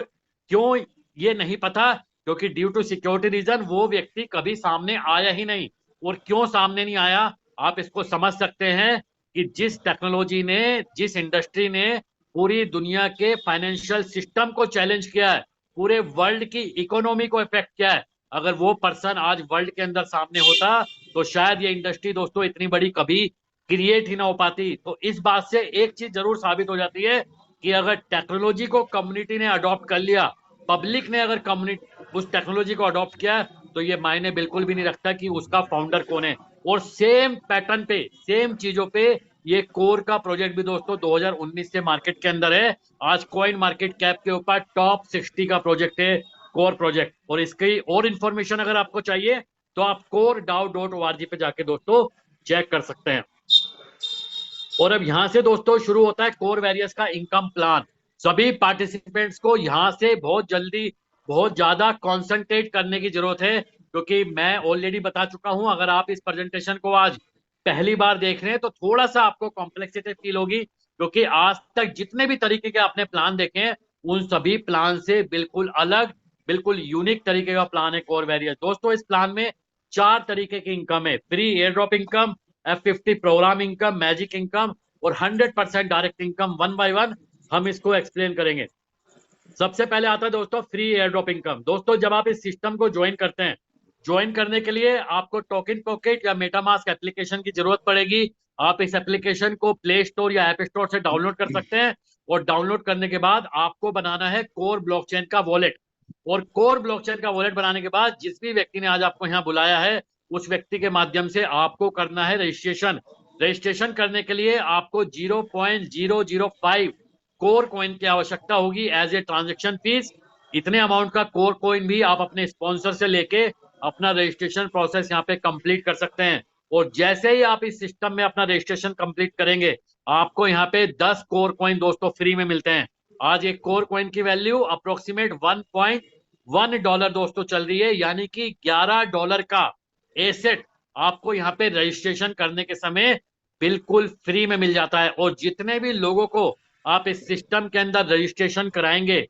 क्यों ये नहीं पता, क्योंकि ड्यू टू सिक्योरिटी रीजन वो व्यक्ति कभी सामने आया ही नहीं। और क्यों सामने नहीं आया, आप इसको समझ सकते हैं कि जिस टेक्नोलॉजी ने, जिस इंडस्ट्री ने पूरी दुनिया के फाइनेंशियल सिस्टम को चैलेंज किया है, पूरे वर्ल्ड की इकोनॉमी को इफेक्ट किया है, अगर वो पर्सन आज वर्ल्ड के अंदर सामने होता तो शायद ये इंडस्ट्री दोस्तों इतनी बड़ी कभी क्रिएट ही ना हो पाती। तो इस बात से एक चीज जरूर साबित हो जाती है कि अगर टेक्नोलॉजी को कम्युनिटी ने अडॉप्ट कर लिया, पब्लिक ने अगर कम्युनिटी उस टेक्नोलॉजी को अडॉप्ट किया, तो ये मायने बिल्कुल भी नहीं रखता कि उसका फाउंडर कौन है। और सेम पैटर्न पे, सेम चीजों पे ये कोर का प्रोजेक्ट भी दोस्तों 2019 से मार्केट के अंदर है। आज कॉइन मार्केट कैप के ऊपर टॉप 60 का प्रोजेक्ट है कोर प्रोजेक्ट। और इसकी और इंफॉर्मेशन अगर आपको चाहिए तो आप core.org पे जाके दोस्तों चेक कर सकते हैं। और अब यहां से दोस्तों शुरू होता है कोर वैरियर्स का इनकम प्लान। सभी पार्टिसिपेंट्स को यहां से बहुत जल्दी, बहुत ज्यादा कॉन्सेंट्रेट करने की जरूरत है, क्योंकि मैं ऑलरेडी बता चुका हूं, अगर आप इस प्रेजेंटेशन को आज पहली बार देख रहे हैं तो थोड़ा सा आपको कॉम्प्लेक्सिटी फील होगी, क्योंकि आज तक जितने भी तरीके के आपने प्लान देखे हैं उन सभी प्लान से बिल्कुल अलग, बिल्कुल यूनिक तरीके का प्लान है कोर वैरियर्स। दोस्तों इस प्लान में 4 तरीके की इनकम है, free air drop income, F50 programme income, magic income और 100% direct income. One by one हम इसको एक्सप्लेन करेंगे। सबसे पहले आता है दोस्तों फ्री एयर ड्रॉप इनकम। दोस्तों जब आप इस सिस्टम को ज्वाइन करते हैं, ज्वाइन करने के लिए आपको टोकन पॉकेट या मेटामास्क एप्लीकेशन की जरूरत पड़ेगी। आप इस एप्लीकेशन को प्ले स्टोर या ऐप स्टोर से डाउनलोड कर सकते हैं। और डाउनलोड करने के बाद आपको बनाना है कोर ब्लॉकचेन का वॉलेट। और कोर ब्लॉकचेन का वॉलेट बनाने के बाद जिस भी व्यक्ति ने आज आपको यहाँ बुलाया है, उस व्यक्ति के माध्यम से आपको करना है रजिस्ट्रेशन। रजिस्ट्रेशन करने के लिए आपको 0.005 कोर कॉइन की आवश्यकता होगी एज ए ट्रांजेक्शन फीस। इतने अमाउंट का कोर कॉइन भी आप अपने स्पॉन्सर से लेके अपना रजिस्ट्रेशन प्रोसेस यहाँ पे कंप्लीट कर सकते हैं। और जैसे ही आप इस सिस्टम में अपना रजिस्ट्रेशन कंप्लीट करेंगे, आपको यहाँ पे 10 कोर कॉइन दोस्तों फ्री में मिलते हैं। आज एक कोर कॉइन की वैल्यू अप्रोक्सीमेट $1.1 दोस्तों चल रही है, यानी कि $11 का एसेट आपको यहाँ पे रजिस्ट्रेशन करने के समय बिल्कुल फ्री में मिल जाता है। और जितने भी लोगों को आप इस सिस्टम के अंदर रजिस्ट्रेशन कराएंगे,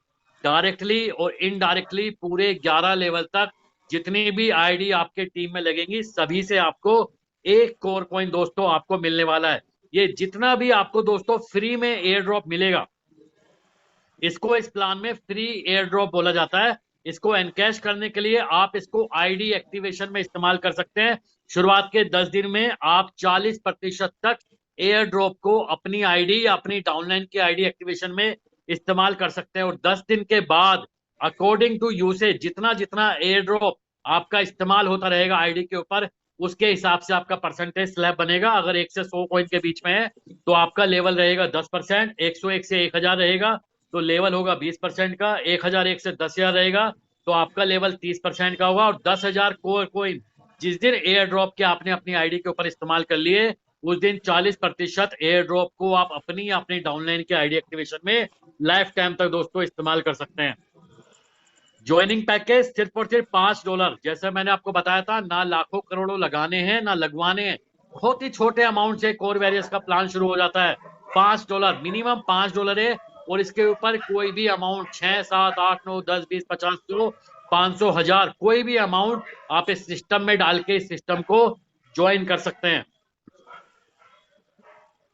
डायरेक्टली और इनडायरेक्टली पूरे 11 लेवल तक जितनी भी आईडी आपके टीम में लगेंगी, सभी से आपको एक कोर कॉइन दोस्तों आपको मिलने वाला है। ये जितना भी आपको दोस्तों फ्री में एयर ड्रॉप मिलेगा, इसको इस प्लान में फ्री एयर ड्रॉप बोला जाता है। इसको एनकैश करने के लिए आप इसको आईडी एक्टिवेशन में इस्तेमाल कर सकते हैं। शुरुआत के 10 दिन में आप 40% तक एयर ड्रॉप को अपनी आईडी या अपनी डाउनलाइन की आईडी एक्टिवेशन में इस्तेमाल कर सकते हैं। और 10 दिन के बाद अकॉर्डिंग टू यूसेज जितना जितना एयर ड्रॉप आपका इस्तेमाल होता रहेगा आईडी के ऊपर, उसके हिसाब से आपका परसेंटेज स्लैब बनेगा। अगर 1 से 100 कॉइन के बीच में है तो आपका लेवल रहेगा 10%, 101 से 1000 रहेगा तो लेवल होगा 20% का, 1001 से 10,000 रहेगा तो आपका लेवल 30% का होगा। और 10,000 कोर कॉइन जिस दिन एयर ड्रॉप के आपने अपनी आईडी के ऊपर इस्तेमाल कर लिए, उस दिन 40% एयर ड्रॉप को आप अपनी डाउनलाइन की आईडी एक्टिवेशन में लाइफ टाइम तक दोस्तों इस्तेमाल कर सकते हैं। ज्वाइनिंग पैकेज सिर्फ और सिर्फ $5। जैसे मैंने आपको बताया था, ना लाखों करोड़ों लगाने हैं ना लगवाने हैं, बहुत ही छोटे अमाउंट से कोर वैरियर्स का प्लान शुरू हो जाता है। $5 मिनिमम, $5 है। और इसके ऊपर कोई भी अमाउंट 6, 7, 8, 9, 10, 20, 50, 100, 500, 1000 कोई भी अमाउंट आप इस सिस्टम में डाल के इस सिस्टम को ज्वाइन कर सकते हैं।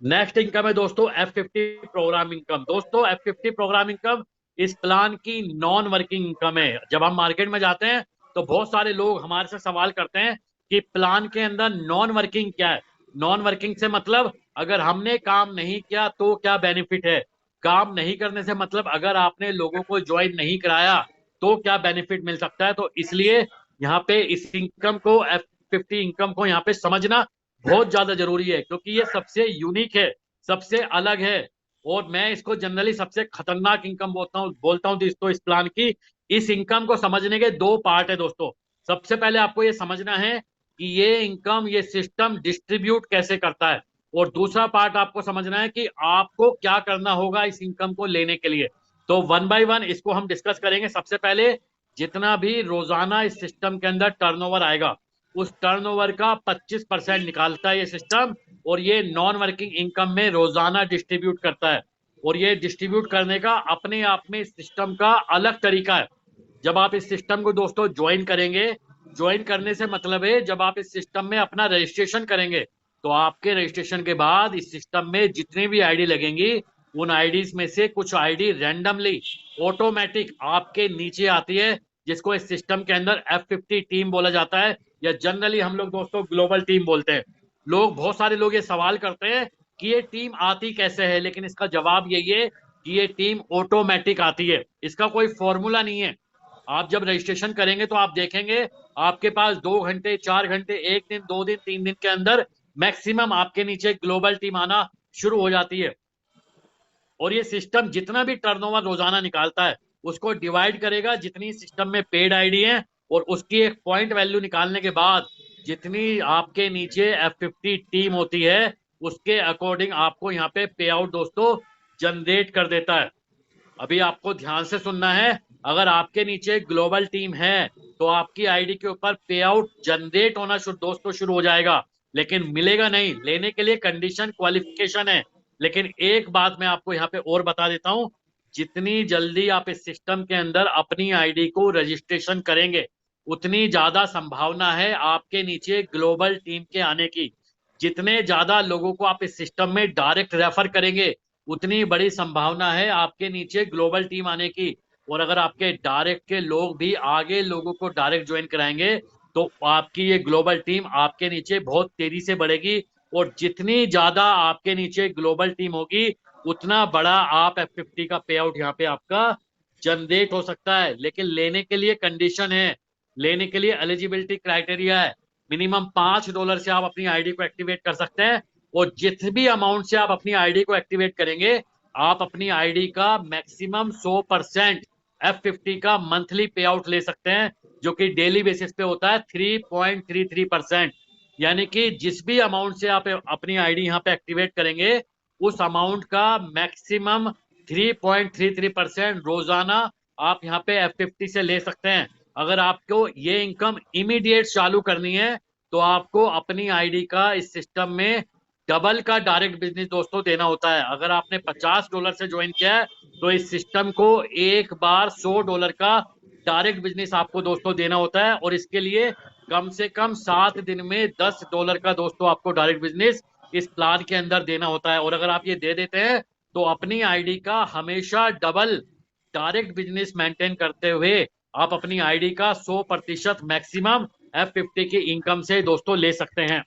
नेक्स्ट इनकम है दोस्तों F50 प्रोग्राम इनकम। दोस्तों F50 प्रोग्राम इनकम इस प्लान की नॉन वर्किंग इनकम है। जब हम मार्केट में जाते हैं तो बहुत सारे लोग हमारे से सवाल करते हैं कि प्लान के अंदर नॉन वर्किंग क्या है। नॉन वर्किंग से मतलब अगर हमने काम नहीं किया तो क्या बेनिफिट है, काम नहीं करने से मतलब अगर आपने लोगों को ज्वाइन नहीं कराया तो क्या बेनिफिट मिल सकता है। तो इसलिए यहाँ पे इस इनकम को F50 इनकम को यहाँ पे समझना बहुत ज्यादा जरूरी है, क्योंकि ये सबसे यूनिक है, सबसे अलग है। और मैं इसको जनरली सबसे खतरनाक इनकम बोलता हूँ दोस्तों इस प्लान की। इस इनकम को समझने के दो पार्ट है दोस्तों। सबसे पहले आपको ये समझना है कि ये इनकम, ये सिस्टम डिस्ट्रीब्यूट कैसे करता है। और दूसरा पार्ट आपको समझना है कि आपको क्या करना होगा इस इनकम को लेने के लिए। तो वन बाय वन इसको हम डिस्कस करेंगे। सबसे पहले जितना भी रोजाना इस सिस्टम के अंदर टर्नओवर आएगा उस टर्नओवर का 25% निकालता है ये सिस्टम, और ये नॉन वर्किंग इनकम में रोजाना डिस्ट्रीब्यूट करता है। और ये डिस्ट्रीब्यूट करने का अपने आप में सिस्टम का अलग तरीका है। जब आप इस सिस्टम को दोस्तों ज्वाइन करेंगे, ज्वाइन करने से मतलब है जब आप इस सिस्टम में अपना रजिस्ट्रेशन करेंगे तो आपके रजिस्ट्रेशन के बाद इस सिस्टम में जितनी भी आईडी लगेंगी उन आईडीज में से कुछ आईडी रैंडमली ऑटोमेटिक आपके नीचे आती है, जिसको इस सिस्टम के अंदर F50 टीम बोला जाता है, या जनरली हम लोग दोस्तों ग्लोबल टीम बोलते हैं। बहुत सारे लोग ये सवाल करते हैं कि ये टीम आती कैसे है, लेकिन इसका जवाब यही है कि ये टीम ऑटोमेटिक आती है। इसका कोई फॉर्मूला नहीं है। आप जब रजिस्ट्रेशन करेंगे तो आप देखेंगे आपके पास 2 घंटे, 4 घंटे, 1 दिन, 2 दिन, 3 दिन के अंदर मैक्सिमम आपके नीचे ग्लोबल टीम आना शुरू हो जाती है। और ये सिस्टम जितना भी टर्नओवर रोजाना निकालता है उसको डिवाइड करेगा जितनी सिस्टम में पेड आईडी है, और उसकी एक पॉइंट वैल्यू निकालने के बाद जितनी आपके नीचे F50 टीम होती है उसके अकॉर्डिंग आपको यहाँ पे पे आउट दोस्तों जनरेट कर देता है। अभी आपको ध्यान से सुनना है। अगर आपके नीचे ग्लोबल टीम है तो आपकी आईडी के ऊपर पे आउट जनरेट होना दोस्तों शुरू हो जाएगा, लेकिन मिलेगा नहीं। लेने के लिए कंडीशन, क्वालिफिकेशन है। लेकिन एक बात मैं आपको यहाँ पे और बता देता हूँ, जितनी जल्दी आप इस सिस्टम के अंदर अपनी आईडी को रजिस्ट्रेशन करेंगे उतनी ज्यादा संभावना है आपके नीचे ग्लोबल टीम के आने की। जितने ज्यादा लोगों को आप इस सिस्टम में डायरेक्ट रेफर करेंगे उतनी बड़ी संभावना है आपके नीचे ग्लोबल टीम आने की। और अगर आपके डायरेक्ट के लोग भी आगे लोगों को डायरेक्ट ज्वाइन कराएंगे तो आपकी ये ग्लोबल टीम आपके नीचे बहुत तेजी से बढ़ेगी। और जितनी ज्यादा आपके नीचे ग्लोबल टीम होगी उतना बड़ा आप F50 का पे आउट यहाँ पे आपका जनरेट हो सकता है। लेकिन लेने के लिए कंडीशन है, लेने के लिए एलिजिबिलिटी क्राइटेरिया है। मिनिमम $5 से आप अपनी आईडी को एक्टिवेट कर सकते हैं, और जिस भी अमाउंट से आप अपनी आईडी को एक्टिवेट करेंगे आप अपनी आईडी का मैक्सिमम 100% F50 का मंथली पे आउट ले सकते हैं, जो कि डेली बेसिस पे होता है 3.33%। यानी कि जिस भी अमाउंट से आप अपनी आईडी यहाँ पे एक्टिवेट करेंगे उस अमाउंट का मैक्सिमम 3.33% रोजाना आप यहाँ पे F50 से ले सकते हैं। अगर आपको ये इनकम इमीडिएट चालू करनी है तो आपको अपनी आईडी का इस सिस्टम में डबल का डायरेक्ट बिजनेस दोस्तों देना होता है। अगर आपने $50 से ज्वाइन किया है तो इस सिस्टम को एक बार $100 का डायरेक्ट बिजनेस आपको दोस्तों देना होता है, और इसके लिए कम से कम 7 दिन में $10 का दोस्तों आपको डायरेक्ट बिजनेस इस प्लान के अंदर देना होता है। और अगर आप ये दे देते हैं तो अपनी आईडी का हमेशा डबल डायरेक्ट बिजनेस मेंटेन करते हुए आप अपनी आईडी का 100% मैक्सिमम F50 की इनकम से दोस्तों ले सकते हैं।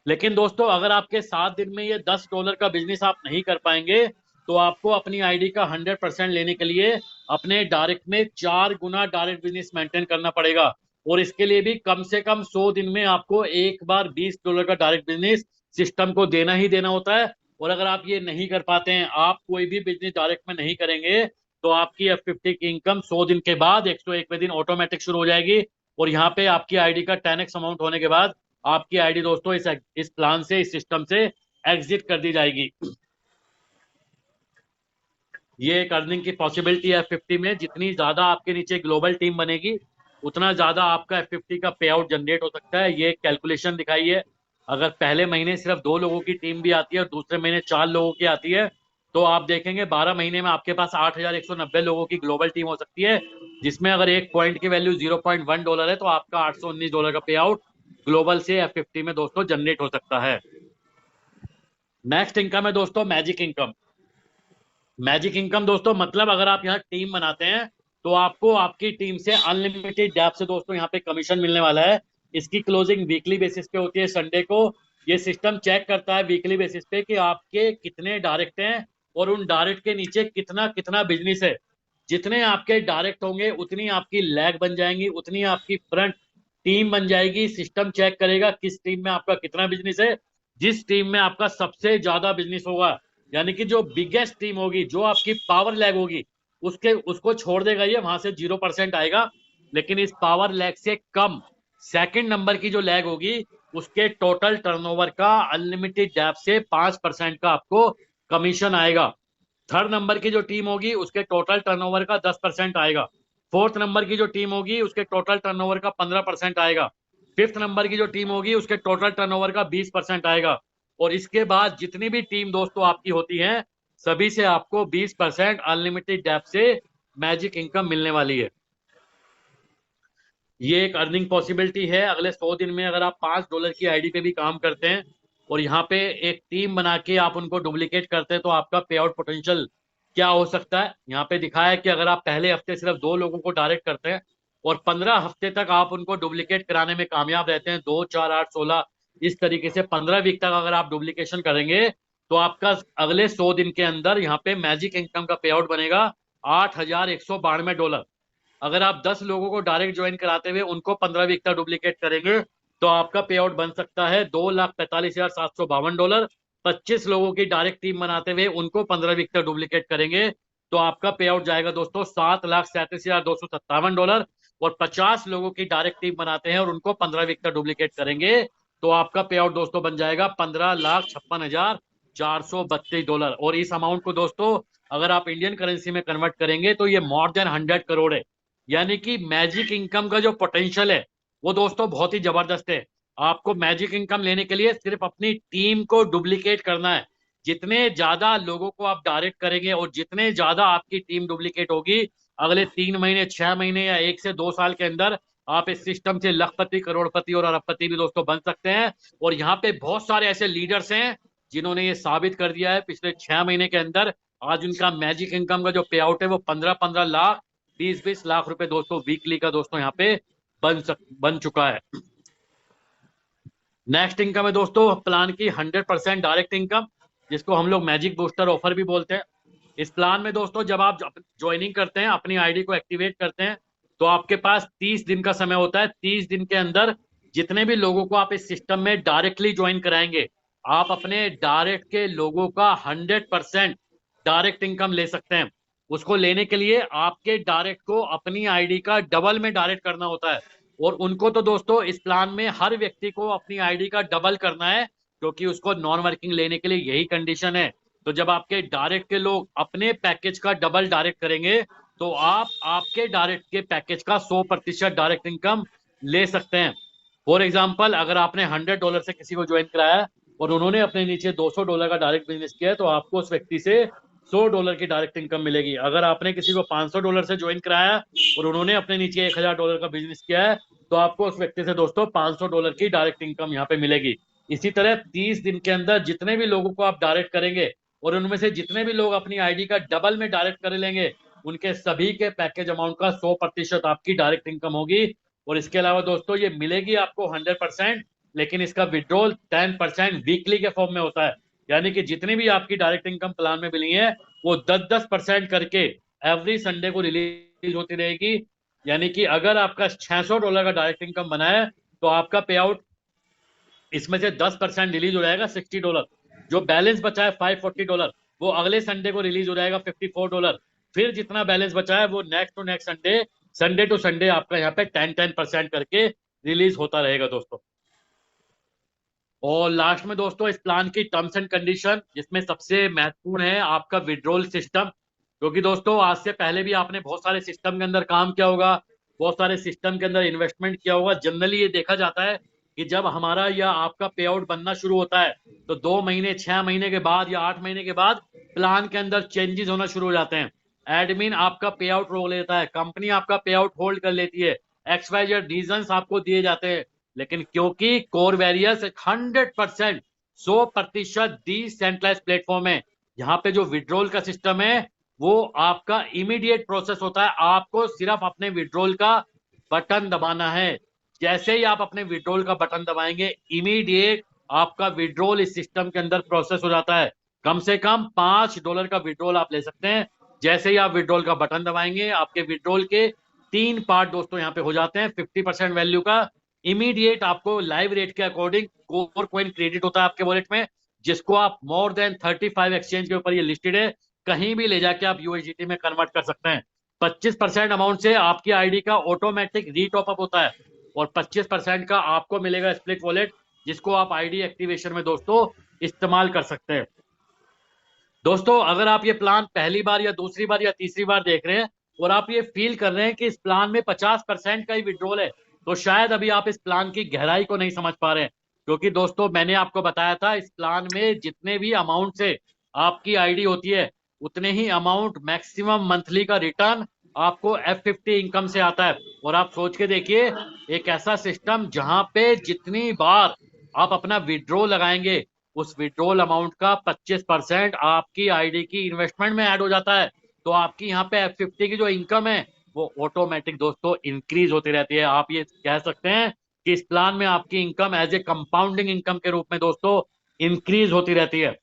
लेकिन दोस्तों अगर आपके 7 दिन में ये $10 का बिजनेस आप नहीं कर पाएंगे तो आपको अपनी आईडी का 100% लेने के लिए अपने डायरेक्ट में 4 गुना डायरेक्ट बिजनेस मेंटेन करना पड़ेगा। और इसके लिए भी कम से कम 100 दिन में आपको एक बार $20 का डायरेक्ट बिजनेस सिस्टम को देना ही देना होता है। और अगर आप ये नहीं कर पाते हैं, आप कोई भी बिजनेस डायरेक्ट में नहीं करेंगे, तो आपकी F50 की इनकम 100 दिन के बाद 101वें दिन ऑटोमेटिक शुरू हो जाएगी। और यहाँ पे आपकी आईडी का 10x अमाउंट होने के बाद आपकी आईडी दोस्तों इस प्लान से, इस सिस्टम से एग्जिट कर दी जाएगी। ये एक अर्निंग की पॉसिबिलिटी है F50 में। जितनी ज्यादा आपके नीचे ग्लोबल टीम बनेगी उतना ज्यादा आपका F50 का पे आउट जनरेट हो सकता है। ये कैलकुलेशन दिखाई है। अगर पहले महीने सिर्फ 2 लोगों की टीम भी आती है और दूसरे महीने 4 लोगों की आती है, तो आप देखेंगे 12 महीने में आपके पास 8,190 लोगों की ग्लोबल टीम हो सकती है, जिसमें अगर एक पॉइंट की वैल्यू $0.1 है तो आपका $819 का पे आउट ग्लोबल से F50 में दोस्तों जनरेट हो सकता है। नेक्स्ट इनकम है दोस्तों मैजिक इनकम। मैजिक इनकम दोस्तों मतलब अगर आप यहाँ टीम बनाते हैं तो आपको आपकी टीम से अनलिमिटेड डेप से दोस्तों यहाँ पे कमीशन मिलने वाला है। इसकी क्लोजिंग वीकली बेसिस पे होती है संडे को। ये सिस्टम चेक करता है वीकली बेसिस पे कि आपके कितने डायरेक्ट हैं और उन डायरेक्ट के नीचे कितना कितना बिजनेस है। जितने आपके डायरेक्ट होंगे उतनी आपकी लैग बन जाएंगी, उतनी आपकी फ्रंट टीम बन जाएगी। सिस्टम चेक करेगा किस टीम में आपका कितना बिजनेस है। जिस टीम में आपका सबसे ज्यादा बिजनेस होगा, यानी कि जो बिगेस्ट टीम होगी, जो आपकी पावर लैग होगी, उसको छोड़ देगा ये, वहां से 0% आएगा। लेकिन इस पावर लैग से कम सेकंड नंबर की जो लैग होगी, उसके टोटल टर्नओवर का अनलिमिटेड डैप से 5% का आपको कमीशन आएगा। थर्ड नंबर की जो टीम होगी उसके टोटल टर्नओवर का 10% आएगा। फोर्थ नंबर की जो टीम होगी उसके टोटल टर्नओवर का 15% आएगा। फिफ्थ नंबर की जो टीम होगी उसके टोटल टर्नओवर का 20% आएगा। और इसके बाद जितनी भी टीम दोस्तों आपकी होती हैं, सभी से आपको 20% अनलिमिटेड डैप से मैजिक इनकम मिलने वाली है। ये एक अर्निंग पॉसिबिलिटी है। अगले 100 दिन में अगर आप $5 की आईडी पे भी काम करते हैं और यहाँ पे एक टीम बना के आप उनको डुप्लीकेट करते हैं, तो आपका पे आउट पोटेंशियल क्या हो सकता है। यहाँ पे दिखाया है कि अगर आप पहले हफ्ते सिर्फ 2 लोगों को डायरेक्ट करते हैं और 15 हफ्ते तक आप उनको डुप्लीकेट कराने में कामयाब रहते हैं, 2, 4, 8, 16 इस तरीके से 15 वीक तक अगर आप डुप्लीकेशन करेंगे, तो आपका अगले 100 दिन के अंदर यहाँ पे मैजिक इनकम का पे आउट बनेगा $8,192। अगर आप 10 लोगों को डायरेक्ट ज्वाइन कराते हुए उनको 15 वीक तक डुप्लीकेट करेंगे, तो आपका पे आउट बन सकता है $2,45,752। 25 लोगों की डायरेक्ट टीम बनाते हुए उनको 15 वीक तक डुप्लीकेट करेंगे, तो आपका पे आउट जाएगा दोस्तों $7,37,257। और 50 लोगों की डायरेक्ट टीम बनाते हैं और उनको 15 वीक तक डुप्लीकेट करेंगे, तो आपका पे आउट दोस्तों बन जाएगा $15,56,432। और इस अमाउंट को दोस्तों अगर आप इंडियन करेंसी में कन्वर्ट करेंगे तो ये मोर देन 100 करोड़ है। यानी कि मैजिक इनकम का जो पोटेंशियल है वो दोस्तों बहुत ही जबरदस्त है। आपको मैजिक इनकम लेने के लिए सिर्फ अपनी टीम को डुप्लीकेट करना है। जितने ज्यादा लोगों को आप डायरेक्ट करेंगे और जितने ज्यादा आपकी टीम डुप्लीकेट होगी, अगले 3 महीने, 6 महीने या 1 से 2 साल के अंदर आप इस सिस्टम से लखपति, करोड़पति और अरबपति भी दोस्तों बन सकते हैं। और यहाँ पे बहुत सारे ऐसे लीडर्स हैं जिन्होंने ये साबित कर दिया है पिछले 6 महीने के अंदर। आज उनका मैजिक इनकम का जो पे आउट है वो 15-15 लाख, 20-20 लाख रुपए दोस्तों वीकली का दोस्तों यहाँ पे बन चुका है। नेक्स्ट इनकम है दोस्तों प्लान की 100% डायरेक्ट इनकम, जिसको हम लोग मैजिक बूस्टर ऑफर भी बोलते हैं। इस प्लान में दोस्तों जब आप ज्वाइनिंग करते हैं, अपनी आईडी को एक्टिवेट करते हैं, तो आपके पास 30 दिन का समय होता है। 30 दिन के अंदर जितने भी लोगों को आप इस सिस्टम में डायरेक्टली ज्वाइन कराएंगे, आप अपने डायरेक्ट के लोगों का 100% डायरेक्ट इनकम ले सकते हैं। उसको लेने के लिए आपके डायरेक्ट को अपनी आईडी का डबल में डायरेक्ट करना होता है। और उनको तो दोस्तों इस प्लान में हर व्यक्ति को अपनी आईडी का डबल करना है, क्योंकि उसको नॉन वर्किंग लेने के लिए यही कंडीशन है। तो जब आपके डायरेक्ट के लोग अपने पैकेज का डबल डायरेक्ट करेंगे, तो आप आपके डायरेक्ट के पैकेज का 100% डायरेक्ट इनकम ले सकते हैं। फॉर एग्जाम्पल, अगर आपने $100 से किसी को ज्वाइन कराया और उन्होंने अपने नीचे $200 का डायरेक्ट बिजनेस किया है, तो आपको उस व्यक्ति से $100 की डायरेक्ट इनकम मिलेगी। अगर आपने किसी को $500 से ज्वाइन कराया और उन्होंने अपने नीचे $1,000 का बिजनेस किया है, तो आपको उस व्यक्ति से दोस्तों $500 की डायरेक्ट इनकम यहाँ पे मिलेगी। इसी तरह 30 दिन के अंदर जितने भी लोगों को आप डायरेक्ट करेंगे और उनमें से जितने भी लोग अपनी आईडी का डबल में डायरेक्ट कर लेंगे, उनके सभी के पैकेज अमाउंट का 100% आपकी डायरेक्ट इनकम होगी। और इसके अलावा दोस्तों ये मिलेगी आपको 100%, लेकिन इसका विड्रॉल 10% वीकली के फॉर्म में होता है। यानी कि जितनी भी आपकी डायरेक्ट इनकम प्लान में मिली है, वो 10-10% करके एवरी संडे को रिलीज होती रहेगी। यानी कि अगर आपका $600 का डायरेक्ट इनकम बना है, तो आपका पे आउट इसमें से 10% रिलीज हो जाएगा $60। जो बैलेंस बचा है $540, वो अगले संडे को रिलीज हो जाएगा $54। फिर जितना बैलेंस बचा है वो next to next Sunday to Sunday आपका यहाँ पे 10% करके रिलीज होता रहेगा दोस्तों। और लास्ट में दोस्तों इस प्लान की टर्म्स एंड कंडीशन, जिसमें सबसे महत्वपूर्ण है आपका विड्रॉल सिस्टम। क्योंकि दोस्तों आज से पहले भी आपने बहुत सारे सिस्टम के अंदर काम किया होगा, बहुत सारे सिस्टम के अंदर इन्वेस्टमेंट किया होगा। जनरली ये देखा जाता है कि जब हमारा या आपका पे आउट बनना शुरू होता है तो 2 महीने 6 महीने के बाद या 8 महीने के बाद प्लान के अंदर चेंजेस होना शुरू हो जाते हैं। एडमिन आपका पे आउट रोक लेता है, कंपनी आपका पे आउट होल्ड कर लेती है, XYZ रीजंस आपको दिए जाते हैं, लेकिन क्योंकि कोर वेरियस 100% 100% डिसेंट्रलाइज्ड प्लेटफॉर्म है, यहाँ पे जो विड्रॉल का सिस्टम है वो आपका इमीडिएट प्रोसेस होता है। आपको सिर्फ अपने विड्रॉल का बटन दबाना है। जैसे ही आप अपने विड्रॉल का बटन दबाएंगे इमीडिएट आपका विड्रॉल इस सिस्टम के अंदर प्रोसेस हो जाता है। कम से कम $5 का विड्रॉल आप ले सकते हैं। जैसे ही आप विड्रॉल का बटन दबाएंगे आपके विड्रॉल के 3 पार्ट दोस्तों यहाँ पे हो जाते हैं। 50% वैल्यू का इमीडिएट आपको लाइव रेट के अकॉर्डिंग कोर कॉइन क्रेडिट होता है आपके वॉलेट में, जिसको आप मोर देन 35 एक्सचेंज के ऊपर ये लिस्टेड है, कहीं भी ले जाके आप USDT में कन्वर्ट कर सकते हैं। 25% अमाउंट से आपकी आईडी का ऑटोमेटिक रीटॉप अप होता है और 25% का आपको मिलेगा स्प्लिट वॉलेट, जिसको आप आईडी एक्टिवेशन में दोस्तों इस्तेमाल कर सकते हैं। दोस्तों अगर आप ये प्लान पहली बार या दूसरी बार या तीसरी बार देख रहे हैं और आप ये फील कर रहे हैं कि इस प्लान में 50% का ही विड्रॉल है, तो शायद अभी आप इस प्लान की गहराई को नहीं समझ पा रहे हैं। क्योंकि दोस्तों मैंने आपको बताया था इस प्लान में जितने भी अमाउंट से आपकी आईडी होती है उतने ही अमाउंट मैक्सिमम मंथली का रिटर्न आपको F50 इनकम से आता है। और आप सोच के देखिए एक ऐसा सिस्टम जहां पे जितनी बार आप अपना विड्रॉ लगाएंगे उस विड्रॉल अमाउंट का 25% आपकी आईडी की इन्वेस्टमेंट में ऐड हो जाता है। तो आपकी यहाँ पे F50 की जो इनकम है वो ऑटोमेटिक दोस्तों इंक्रीज होती रहती है। आप ये कह सकते हैं कि इस प्लान में आपकी income as a compounding income के रूप में दोस्तों इंक्रीज होती रहती है।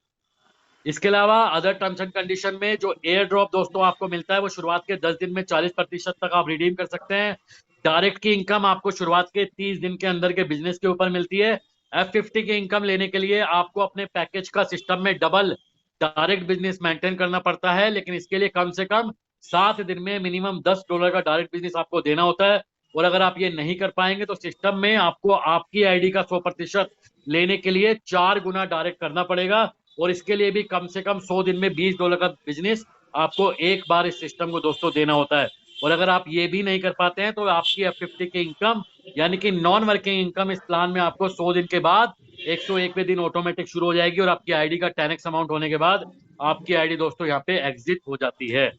इसके अलावा अदर टर्म्स एंड कंडीशन में जो एयर ड्रॉप दोस्तों आपको मिलता है वो शुरुआत के 10 दिन में 40% तक आप रिडीम कर सकते हैं। डायरेक्ट की इनकम आपको शुरुआत के 30 दिन के अंदर के बिजनेस के ऊपर मिलती है। F50 की इनकम लेने के लिए आपको अपने पैकेज का सिस्टम में डबल डायरेक्ट बिजनेस मेंटेन करना पड़ता है, लेकिन इसके लिए कम से कम 7 दिन में मिनिमम $10 का डायरेक्ट बिजनेस आपको देना होता है। और अगर आप ये नहीं कर पाएंगे तो सिस्टम में आपको आपकी आईडी का 100% लेने के लिए 4 गुना डायरेक्ट करना पड़ेगा। और इसके लिए भी कम से कम 100 दिन में $20 का बिजनेस आपको एक बार इस सिस्टम को दोस्तों देना होता है। और अगर आप ये भी नहीं कर पाते हैं तो आपकी F50 की इनकम यानी कि नॉन वर्किंग इनकम इस प्लान में आपको 100 दिन के बाद 101वें दिन ऑटोमेटिक शुरू हो जाएगी और आपकी आईडी का 10x अमाउंट होने के बाद आपकी आईडी दोस्तों यहाँ पे एग्जिट हो जाती है।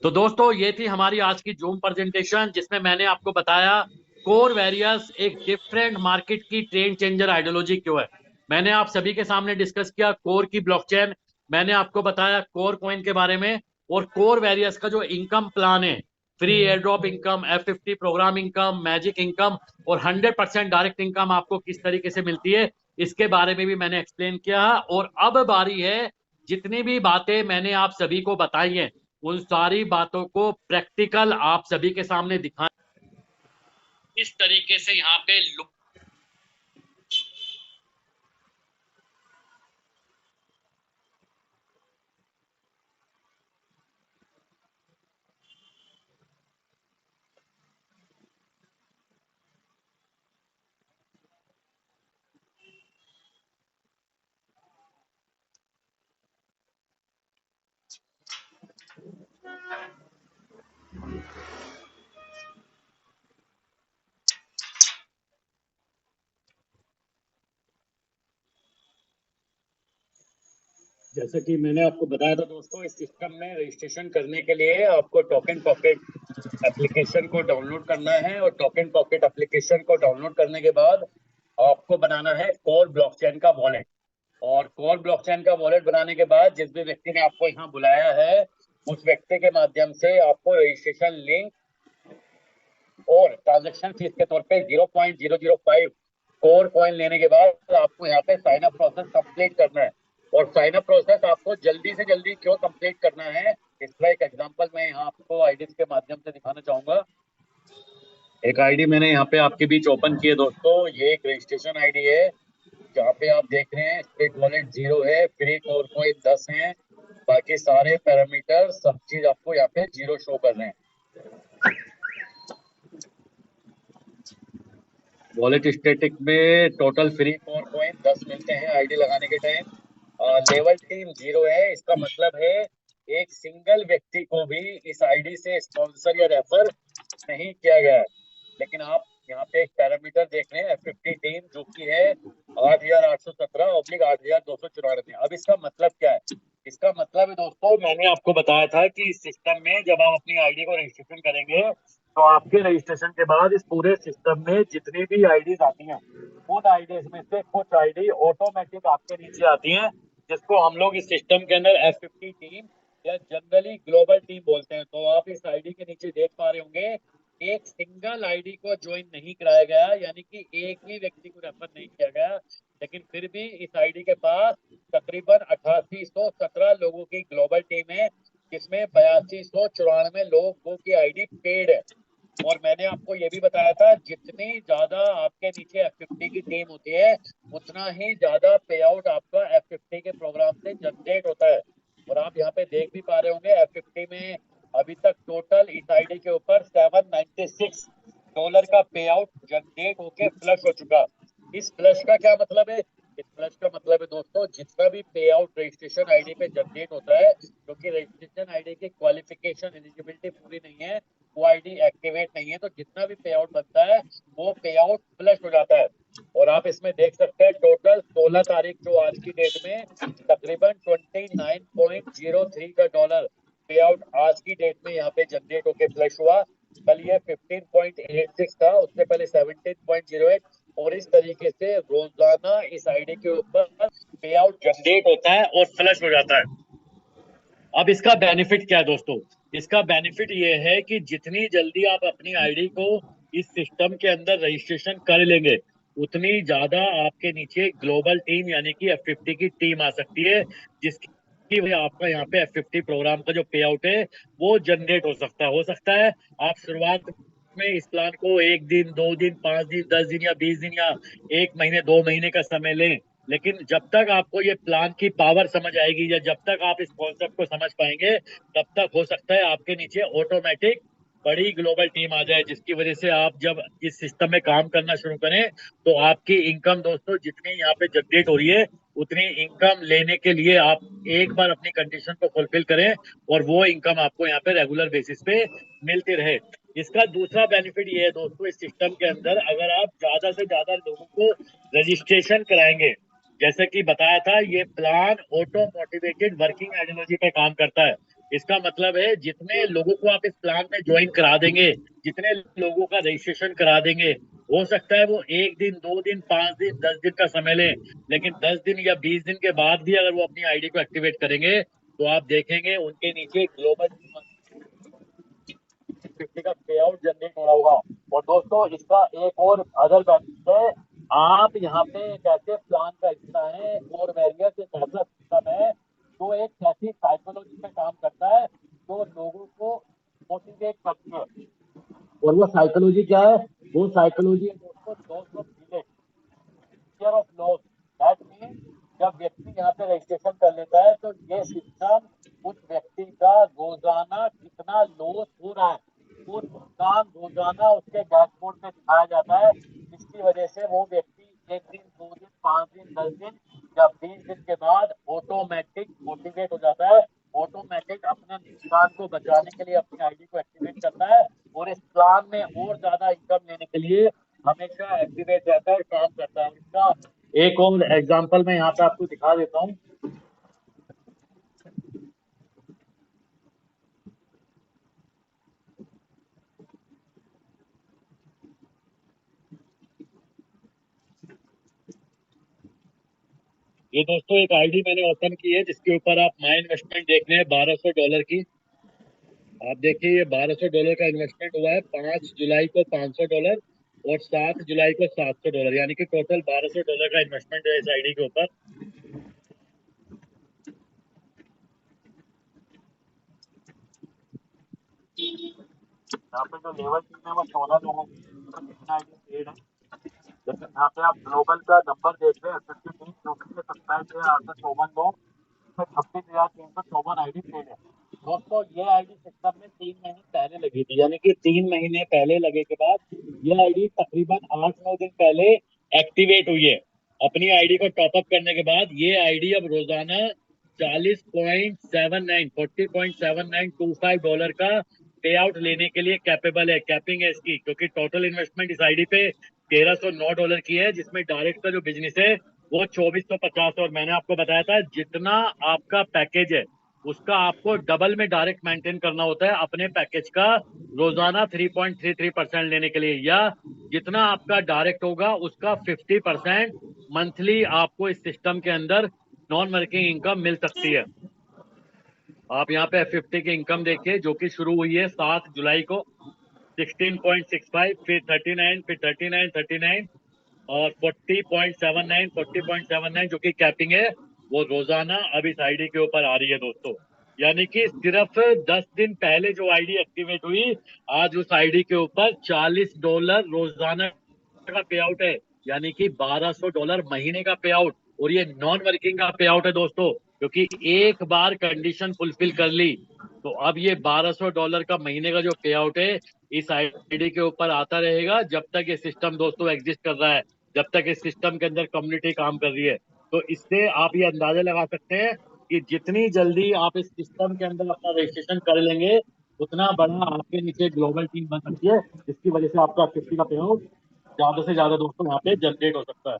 तो दोस्तों ये थी हमारी आज की जूम प्रेजेंटेशन जिसमें मैंने आपको बताया कोर वेरियस एक डिफरेंट मार्केट की ट्रेंड चेंजर आइडियोलॉजी क्यों है। मैंने आप सभी के सामने डिस्कस किया कोर की ब्लॉकचेन, मैंने आपको बताया कोर कॉइन के बारे में और कोर वेरियस का जो इनकम प्लान है, free air drop income, F50 programme income, magic income और 100% डायरेक्ट इनकम आपको किस तरीके से मिलती है, इसके बारे में भी मैंने एक्सप्लेन किया। और अब बारी है जितनी भी बातें मैंने आप सभी को बताई हैं उन सारी बातों को प्रैक्टिकल आप सभी के सामने दिखाएं इस तरीके से यहाँ पे जैसे कि मैंने आपको बताया था दोस्तों इस सिस्टम में रजिस्ट्रेशन करने के लिए आपको टोकन पॉकेट एप्लीकेशन को डाउनलोड करना है और टोकन पॉकेट एप्लीकेशन को डाउनलोड करने के बाद आपको बनाना है कोर ब्लॉकचेन का वॉलेट। और कोर ब्लॉकचेन का वॉलेट बनाने के बाद जिस भी व्यक्ति ने आपको यहाँ बुलाया है उस व्यक्ति के माध्यम से आपको रजिस्ट्रेशन लिंक और ट्रांजैक्शन फीस के तौर पे 0.005 कोर कॉइन लेने के बाद आपको यहाँ पे साइन अप प्रोसेस कंप्लीट करना है। और साइन अप प्रोसेस आपको जल्दी से जल्दी क्यों कंप्लीट करना है इसका एक एग्जांपल मैं यहाँ आपको आईडीज के माध्यम से दिखाना चाहूंगा। एक आईडी मैंने यहाँ पे आपके बीच ओपन की है दोस्तों, ये एक रजिस्ट्रेशन आईडी है जहाँ पे आप देख रहे हैं स्प्लिट वॉलेट 0 है, फ्री कोर कॉइन 10 है, बाकी सारे पैरामीटर सब चीज आपको यहाँ पे 0 शो कर रहे हैं। वॉलेट स्टैटिक में टोटल फ्री कोर कॉइन 10 मिलते हैं आईडी लगाने के टाइम। लेवल टीम 0 है, इसका मतलब है एक सिंगल व्यक्ति को भी इस आईडी से स्पॉन्सर या रेफर नहीं किया गया है। लेकिन आप यहाँ पे एक पैरामीटर देख रहे हैं F50 टीम जो कि है 8,817/8,294। अब इसका मतलब क्या है? इसका मतलब है दोस्तों, मैंने आपको बताया था कि इस सिस्टम में जब आप अपनी आईडी को रजिस्ट्रेशन करेंगे तो आपके रजिस्ट्रेशन के बाद इस पूरे सिस्टम में जितनी भी आईडीज आती हैं उन आईडीज में से कुछ आईडी ऑटोमेटिक आपके नीचे आती हैं, जिसको हम लोग इस सिस्टम के अंदर F50 टीम या जनरली ग्लोबल टीम बोलते हैं। तो आप इस आईडी के नीचे देख पा रहे होंगे एक सिंगल आईडी को ज्वाइन नहीं कराया गया, यानी कि एक ही व्यक्ति को रेफर नहीं किया गया, लेकिन फिर भी इस आईडी के पास तकरीबन 8817 लोगों की ग्लोबल टीम है, जिसमें 8294 लोगों की आईडी पेड है। और मैंने आपको ये भी बताया था जितनी ज्यादा आपके नीचे F50 की टीम होती है उतना ही ज्यादा पे आउट आपका F50 के प्रोग्राम से जनरेट होता है। और आप यहाँ पे देख भी पा रहे होंगे F50 में अभी तक टोटल इस आईडी के ऊपर $796 का पे आउट जनरेट होके फ्लश हो चुका। इस फ्लश का क्या मतलब है? इस फ्लश का मतलब है दोस्तों, जितना भी पे आउट रजिस्ट्रेशन आईडी पे जनरेट होता है, क्योंकि रजिस्ट्रेशन आईडी की क्वालिफिकेशन एलिजिबिलिटी पूरी नहीं है, वो आईडी एक्टिवेट नहीं है, तो जितना भी पे आउट बनता है वो पे आउट फ्लश हो जाता है। और आप इसमें देख सकते हैं टोटल 16 तारीख जो आज की डेट में तकरीबन 29.03 का डॉलर पे आउट आज की डेट में यहाँ पे जनरेट होके फ्लश हुआ। कल ये 15.86 था, उससे पहले 17.08, और इस तरीके से रोजाना इस आईडी के ऊपर पे आउट जनरेट होता है और फ्लश हो जाता है। अब इसका बेनिफिट क्या है दोस्तों? इसका बेनिफिट ये है कि जितनी जल्दी आप अपनी आईडी को इस सिस्टम के अंदर रजिस्ट्रेशन कर लेंगे उतनी ज्यादा आपके नीचे ग्लोबल टीम यानी कि F50 की टीम आ सकती है, जिसकी वजह आपका यहाँ पे F50 प्रोग्राम का जो पे आउट है वो जनरेट हो सकता है आप शुरुआत में इस प्लान को 1 दिन 2 दिन 5 दिन 10 दिन या 20 दिन या 1 महीने 2 महीने का समय लें, लेकिन जब तक आपको ये प्लान की पावर समझ आएगी या जब तक आप इस कॉन्सेप्ट को समझ पाएंगे तब तक हो सकता है आपके नीचे ऑटोमेटिक बड़ी ग्लोबल टीम आ जाए, जिसकी वजह से आप जब इस सिस्टम में काम करना शुरू करें तो आपकी इनकम दोस्तों जितनी यहाँ पे जनरेट हो रही है उतनी इनकम लेने के लिए आप एक बार अपनी कंडीशन को फुलफिल करें और वो इनकम आपको यहाँ पे रेगुलर बेसिस पे मिलती रहे। इसका दूसरा बेनिफिट ये है दोस्तों, इस सिस्टम के अंदर अगर आप ज्यादा से ज्यादा लोगों को रजिस्ट्रेशन कराएंगे, जैसे कि बताया था ये plan auto motivated working ideology पे काम करता है। इसका मतलब है जितने लोगों को आप इस प्लान में ज्वाइन करा देंगे, जितने लोगों का रजिस्ट्रेशन करा देंगे, हो सकता है वो 1 दिन 2 दिन 5 दिन 10 दिन का समय लें, लेकिन 10 दिन या 20 दिन के बाद भी अगर वो अपनी आईडी को एक्टिवेट करेंगे तो आप देखेंगे उनके नीचे ग्लोबल 50 का पे आउट जनरेट हो रहा होगा। और दोस्तों इसका एक और अदर बेनिफिट है, आप यहाँ पे एक ऐसे प्लान का हिस्सा है और वेरियस एक ऐसा सिस्टम है जो एक ऐसी साइकोलॉजी पे काम करता है जो लोगों को मोटिवेट करती है। और वो साइकोलॉजी क्या है? वो साइकोलॉजी है दोस्तों loss of delay, fear of loss. That mean जब व्यक्ति यहाँ पे रजिस्ट्रेशन कर लेता है तो ये सिस्टम उस व्यक्ति का रोजाना कितना लॉस हो रहा है वो नुकसान रोजाना उसके डैशबोर्ड पे दिखाया जाता है, जिसकी वजह से वो व्यक्ति 1 दिन 2 दिन 5 दिन 10 दिन या 20 दिन के बाद ऑटोमेटिक मोटिवेट हो जाता है, ऑटोमेटिक अपने नुकसान को बचाने के लिए अपनी आईडी को एक्टिवेट करता है और इस प्लान में और ज्यादा इनकम लेने के लिए हमेशा एक्टिवेट रहता है और काम करता है। इसका एक और एग्जांपल मैं यहाँ पे आपको दिखा देता हूँ। ये दोस्तों एक आईडी मैंने ओपन की है जिसके ऊपर आप माई इन्वेस्टमेंट देख रहे हैं $1200 की। आप देखिए ये $1200 का इन्वेस्टमेंट हुआ है, 5 जुलाई को $500 और 7 जुलाई को $700, यानी कि टोटल $1200 का इन्वेस्टमेंट है इस आईडी के ऊपर। यहाँ पे जो लेवल टीम है वो 14 लोगों की आईडी पेड है, लेकिन यहाँ पे आप ग्लोबल का नंबर देख रहे हैं 53 जो कि 27,854 लोग, 26,354 आईडी पेड है। दोस्तों ये आईडी सिस्टम में 3 महीने पहले लगी थी, यानी कि 3 महीने पहले लगे के बाद ये आईडी तकरीबन 8-9 दिन पहले एक्टिवेट हुई है। अपनी आईडी को टॉपअप करने के बाद ये आईडी अब रोजाना $40.7925 का पे आउट लेने के लिए कैपेबल है, कैपिंग है इसकी, क्योंकि टोटल इन्वेस्टमेंट इस आईडी पे $1309 की है, जिसमें डायरेक्ट का जो बिजनेस है वो 2450 है। और मैंने आपको बताया था जितना आपका पैकेज है उसका आपको डबल में डायरेक्ट मेंटेन करना होता है अपने पैकेज का रोजाना 3.33% लेने के लिए, या जितना आपका डायरेक्ट होगा उसका 50% मंथली आपको इस सिस्टम के अंदर नॉन वर्किंग इनकम मिल सकती है। आप यहाँ पे F50 की इनकम देखिए जो कि शुरू हुई है 7 जुलाई को 16.65, फिर 39, फिर 39, 39 और 40.79 जो कि कैपिंग है, वो रोजाना अब इस आईडी के ऊपर आ रही है दोस्तों। यानी कि सिर्फ 10 दिन पहले जो आईडी एक्टिवेट हुई, आज उस आईडी के ऊपर $40 रोजाना का पे आउट है, यानी कि $1200 महीने का पे आउट। और ये नॉन वर्किंग का पे आउट है दोस्तों, क्योंकि एक बार कंडीशन फुलफिल कर ली तो अब ये $1200 का महीने का जो पे आउट है इस आईडी के ऊपर आता रहेगा जब तक ये सिस्टम दोस्तों एग्जिस्ट कर रहा है, जब तक इस सिस्टम के अंदर कम्युनिटी काम कर रही है। तो इससे आप ये अंदाजा लगा सकते हैं कि जितनी जल्दी आप इस सिस्टम के अंदर अपना रजिस्ट्रेशन कर लेंगे उतना बड़ा आपके नीचे ग्लोबल टीम बन सकती है, जिसकी वजह से आपका 50 का पे आउट ज्यादा से ज्यादा दोस्तों यहाँ पे जनरेट हो सकता है।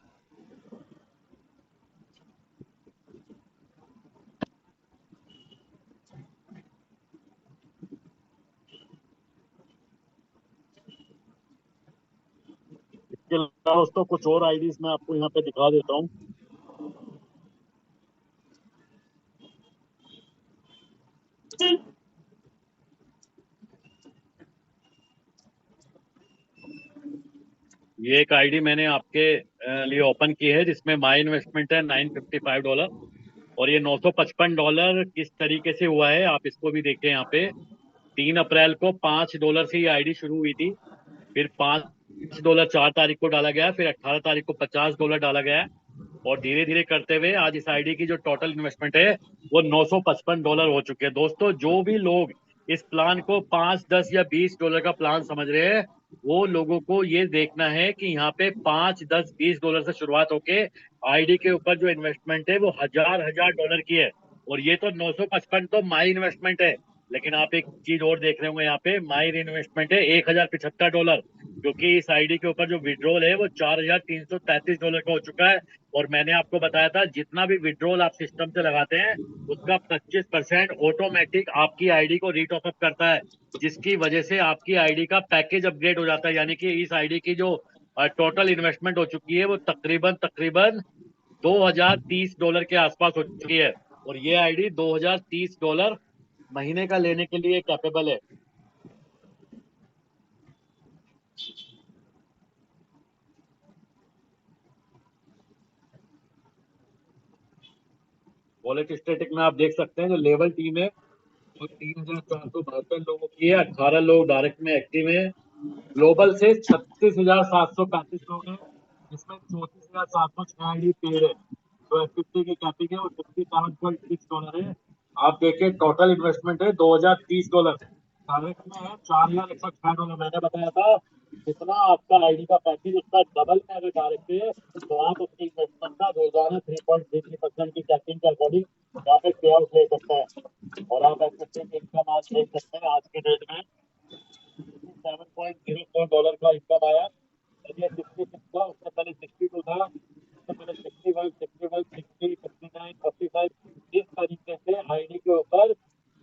इसके अलावा दोस्तों कुछ और आईडीज मैं आपको यहाँ पे दिखा देता हूँ। ये एक आईडी मैंने आपके लिए ओपन की है जिसमें माई इन्वेस्टमेंट है $955 और ये $955 किस तरीके से हुआ है आप इसको भी देखें। यहाँ पे 3 अप्रैल को $5 से ये आईडी शुरू हुई थी, फिर $5 4 तारीख को डाला गया, फिर 18 तारीख को $50 डाला गया, और धीरे धीरे करते हुए आज इस आईडी की जो टोटल इन्वेस्टमेंट है वो $955 हो चुके हैं। दोस्तों जो भी लोग इस प्लान को 5, 10 या $20 का प्लान समझ रहे हैं, वो लोगों को ये देखना है कि यहाँ पे 5, 10, $20 से शुरुआत होके आईडी के ऊपर जो इन्वेस्टमेंट है वो हजार डॉलर की है। और ये तो 955 तो माई इन्वेस्टमेंट है, लेकिन आप एक चीज और देख रहे होंगे यहाँ पे माई इन्वेस्टमेंट है $1075, क्योंकि इस आईडी के ऊपर जो विड्रॉल है वो $4333 का हो चुका है। और मैंने आपको बताया था जितना भी विड्रॉल आप सिस्टम से लगाते हैं उसका 25% ऑटोमेटिक आपकी आईडी को रीटॉप अप करता है, जिसकी वजह से आपकी आईडी का पैकेज अपग्रेड हो जाता है। यानी कि इस आईडी की जो टोटल इन्वेस्टमेंट हो चुकी है वो तकरीबन $2030 के आसपास हो चुकी है, और ये आईडी $2030 महीने का लेने के लिए कैपेबल है। वॉलेट स्टेटिक में आप देख सकते हैं जो लेवल टीम है वो 3472 लोगों की है, 18 लोग डायरेक्ट में एक्टिव है, ग्लोबल से 36,735 लोग हैं, जिसमें 34,706 आईडी पेड है। जो F50 की कैपिंग है वो $67.6 है। आप देखिए टोटल इन्वेस्टमेंट है $2030, डायरेक्ट में है $4106। मैंने बताया था जितना आपका आईडी का पैकेज उसका डबल में अगर डायरेक्ट है तो आप अपनी इन्वेस्टमेंट का रोजाना 3.33% की कैपिंग के अकॉर्डिंग यहाँ पे पे आउट ले सकते हैं। और आप F50 की इनकम आज देख सकते हैं, आज के डेट में $7.04 का इनकम आया। ये 66 था, उससे पहले 62 था, उससे पहले 61, 61, 60, 59, 45। इस तरीके से आईडी के ऊपर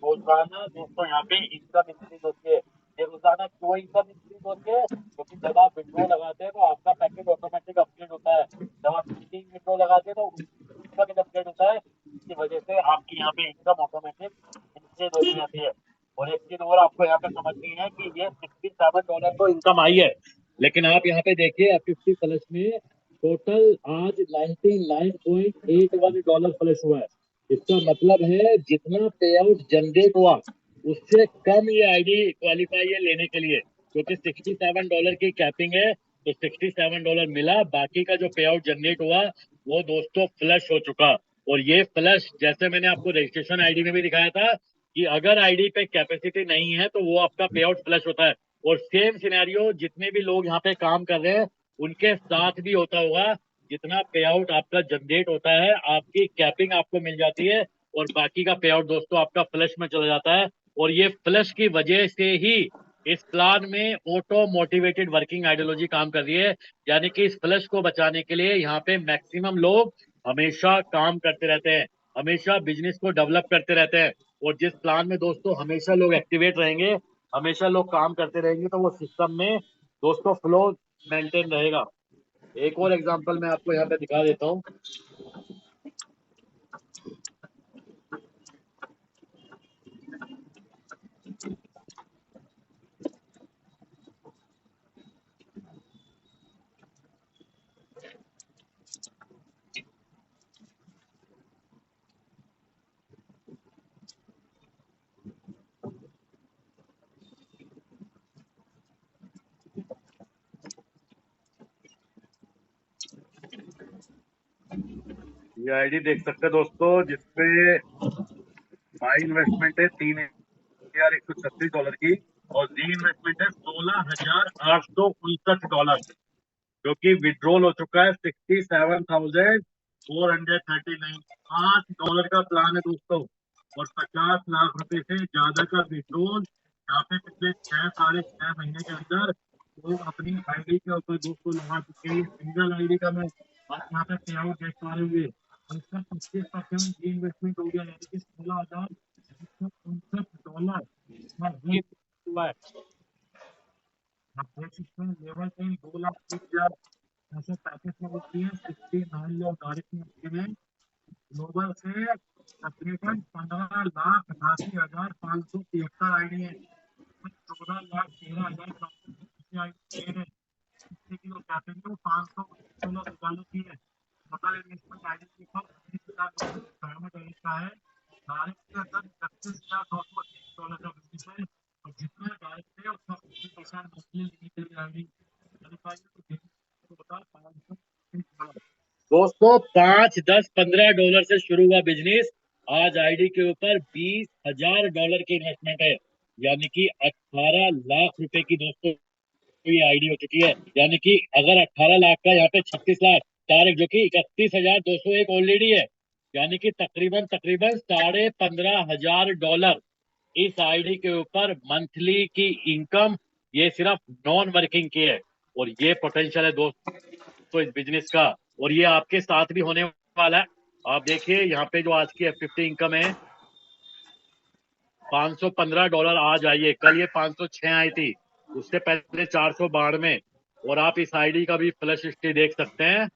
रोजाना दोस्तों यहाँ पे इनकम इंक्रीज होती है। ये रोजाना क्यों इनकम इंक्रीज होती है? क्योंकि जब आप विड्रो लगाते हैं तो आपका पैकेज ऑटोमेटिक अपग्रेड होता है, जब आप मीटिंग विड्रो लगाते हैं तो उसका भी अपग्रेड होता है, इसकी वजह से आपकी यहाँ पे इनकम ऑटोमेटिक इंक्रीज होती रहती है। और एक चीज और आपको यहाँ पे समझनी है कि ये $67 तो इनकम आई है, लेकिन आप यहाँ पे देखिए F50 फ्लश में टोटल आज $99.81 फ्लश हुआ है। इसका मतलब है जितना पे आउट जनरेट हुआ उससे कम ये आईडी क्वालिफाई है लेने के लिए, क्योंकि $67 की कैपिंग है तो $67 मिला, बाकी का जो पे आउट जनरेट हुआ वो दोस्तों फ्लश हो चुका। और ये फ्लश जैसे मैंने आपको रजिस्ट्रेशन आईडी में भी दिखाया था कि अगर आईडी पे कैपेसिटी नहीं है तो वो आपका पे आउट फ्लश होता है। और सेम सिनेरियो जितने भी लोग यहाँ पे काम कर रहे हैं उनके साथ भी होता होगा, जितना पे आउट आपका जनरेट होता है आपकी कैपिंग आपको मिल जाती है और बाकी का पे आउट दोस्तों आपका फ्लश में चला जाता है। और ये फ्लश की वजह से ही इस प्लान में ऑटो मोटिवेटेड वर्किंग आइडियोलॉजी काम कर रही है। यानी कि इस फ्लश को बचाने के लिए यहाँ पे मैक्सिमम लोग हमेशा काम करते रहते हैं, हमेशा बिजनेस को डेवलप करते रहते हैं। और जिस प्लान में दोस्तों हमेशा लोग एक्टिवेट रहेंगे, हमेशा लोग काम करते रहेंगे, तो वो सिस्टम में दोस्तों फ्लो मेंटेन रहेगा। एक और एग्जांपल मैं आपको यहाँ पे दिखा देता हूँ। ये आईडी देख सकते हैं दोस्तों, जिसपे माई इन्वेस्टमेंट है $3,136 की, और री इन्वेस्टमेंट है $16,859, जो कि विड्रॉल हो चुका है 67,439। $8 का प्लान है दोस्तों, और 50 लाख रुपए से ज्यादा का विड्रॉल यहाँ पे पिछले 6 साढ़े 6 महीने के अंदर लोग अपनी आईडी के ऊपर दोस्तों लगा चुके हैं। सिंगल आईडी का मैं आप यहाँ पे पे आउट देख पा रहे होंगे, इसका 25% री इन्वेस्टमेंट हो गया, यानी कि $16,159 हुआ है। आप देख सकते हैं लेवल टेन 2,30,035 में होती है, 69 लोग डायरेक्ट में ग्लोबल से तकरीबन 15,88,573 आईडी है, 14,13,700 की जो कैपिटल 516 डॉलर की है। टोटल इन्वेस्टमेंट आईडी के ऊपर $19,992 का है। डायरेक्ट के अंदर $31,980 का बिजनेस है, और जितना डायरेक्ट है उसका 50% मंथली लेने के लिए आईडी दोस्तों $5, $10, $15 से शुरू हुआ बिजनेस आज आईडी के ऊपर $20,000 की इन्वेस्टमेंट है, यानी कि 18 लाख रुपए की दोस्तों ये आईडी हो चुकी है। यानी कि अगर 18 लाख का यहाँ पे 36 लाख डायरेक्ट, जो कि 31,201 ऑलरेडी है, यानी कि तकरीबन तकरीबन $15,500 इस आईडी के ऊपर मंथली की इनकम, ये सिर्फ नॉन वर्किंग की है। और ये पोटेंशियल है दोस्तों इस बिजनेस का, और ये आपके साथ भी होने वाला है। आप देखिए यहाँ पे जो आज की F50 इनकम है $515 आज आई है, कल ये 506 आई थी, उससे पहले 492। और आप इस आईडी का भी फ्लश हिस्ट्री देख सकते हैं,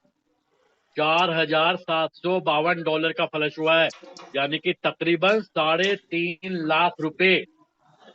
$4,752 का फ्लश हुआ है, यानी कि तकरीबन 3.5 लाख रुपए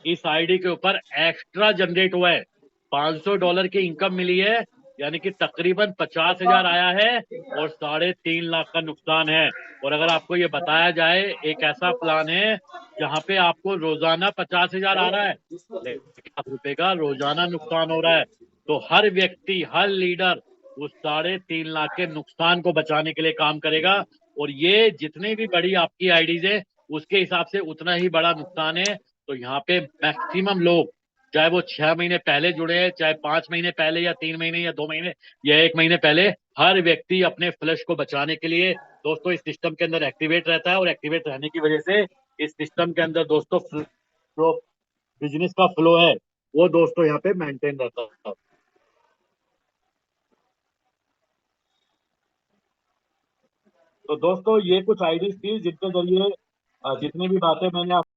इस आईडी के ऊपर एक्स्ट्रा जनरेट हुआ है। $500 की इनकम मिली है, यानी कि तकरीबन 50,000 आया है, और 3.5 लाख का नुकसान है। और अगर आपको ये बताया जाए एक ऐसा प्लान है जहां पे आपको रोजाना 50,000 आ रहा है, लेकिन लाख रुपए का रोजाना नुकसान हो रहा है, तो हर व्यक्ति हर लीडर उस 3.5 लाख के नुकसान को बचाने के लिए काम करेगा। और ये जितनी भी बड़ी आपकी आईडीज है उसके हिसाब से उतना ही बड़ा नुकसान है। तो यहाँ पे मैक्सिमम लोग, चाहे वो 6 महीने पहले जुड़े हैं, चाहे 5 महीने पहले, या 3 महीने, या 2 महीने, या 1 महीने पहले, हर व्यक्ति अपने फ्लश को बचाने के लिए दोस्तों इस सिस्टम के अंदर एक्टिवेट रहता है। और एक्टिवेट रहने की वजह से इस सिस्टम के अंदर दोस्तों फ्लो, बिजनेस का फ्लो है वो दोस्तों यहाँ पे मेंटेन रहता है। तो दोस्तों ये कुछ आईडीज थी जिनके जरिए जितनी भी बातें मैंने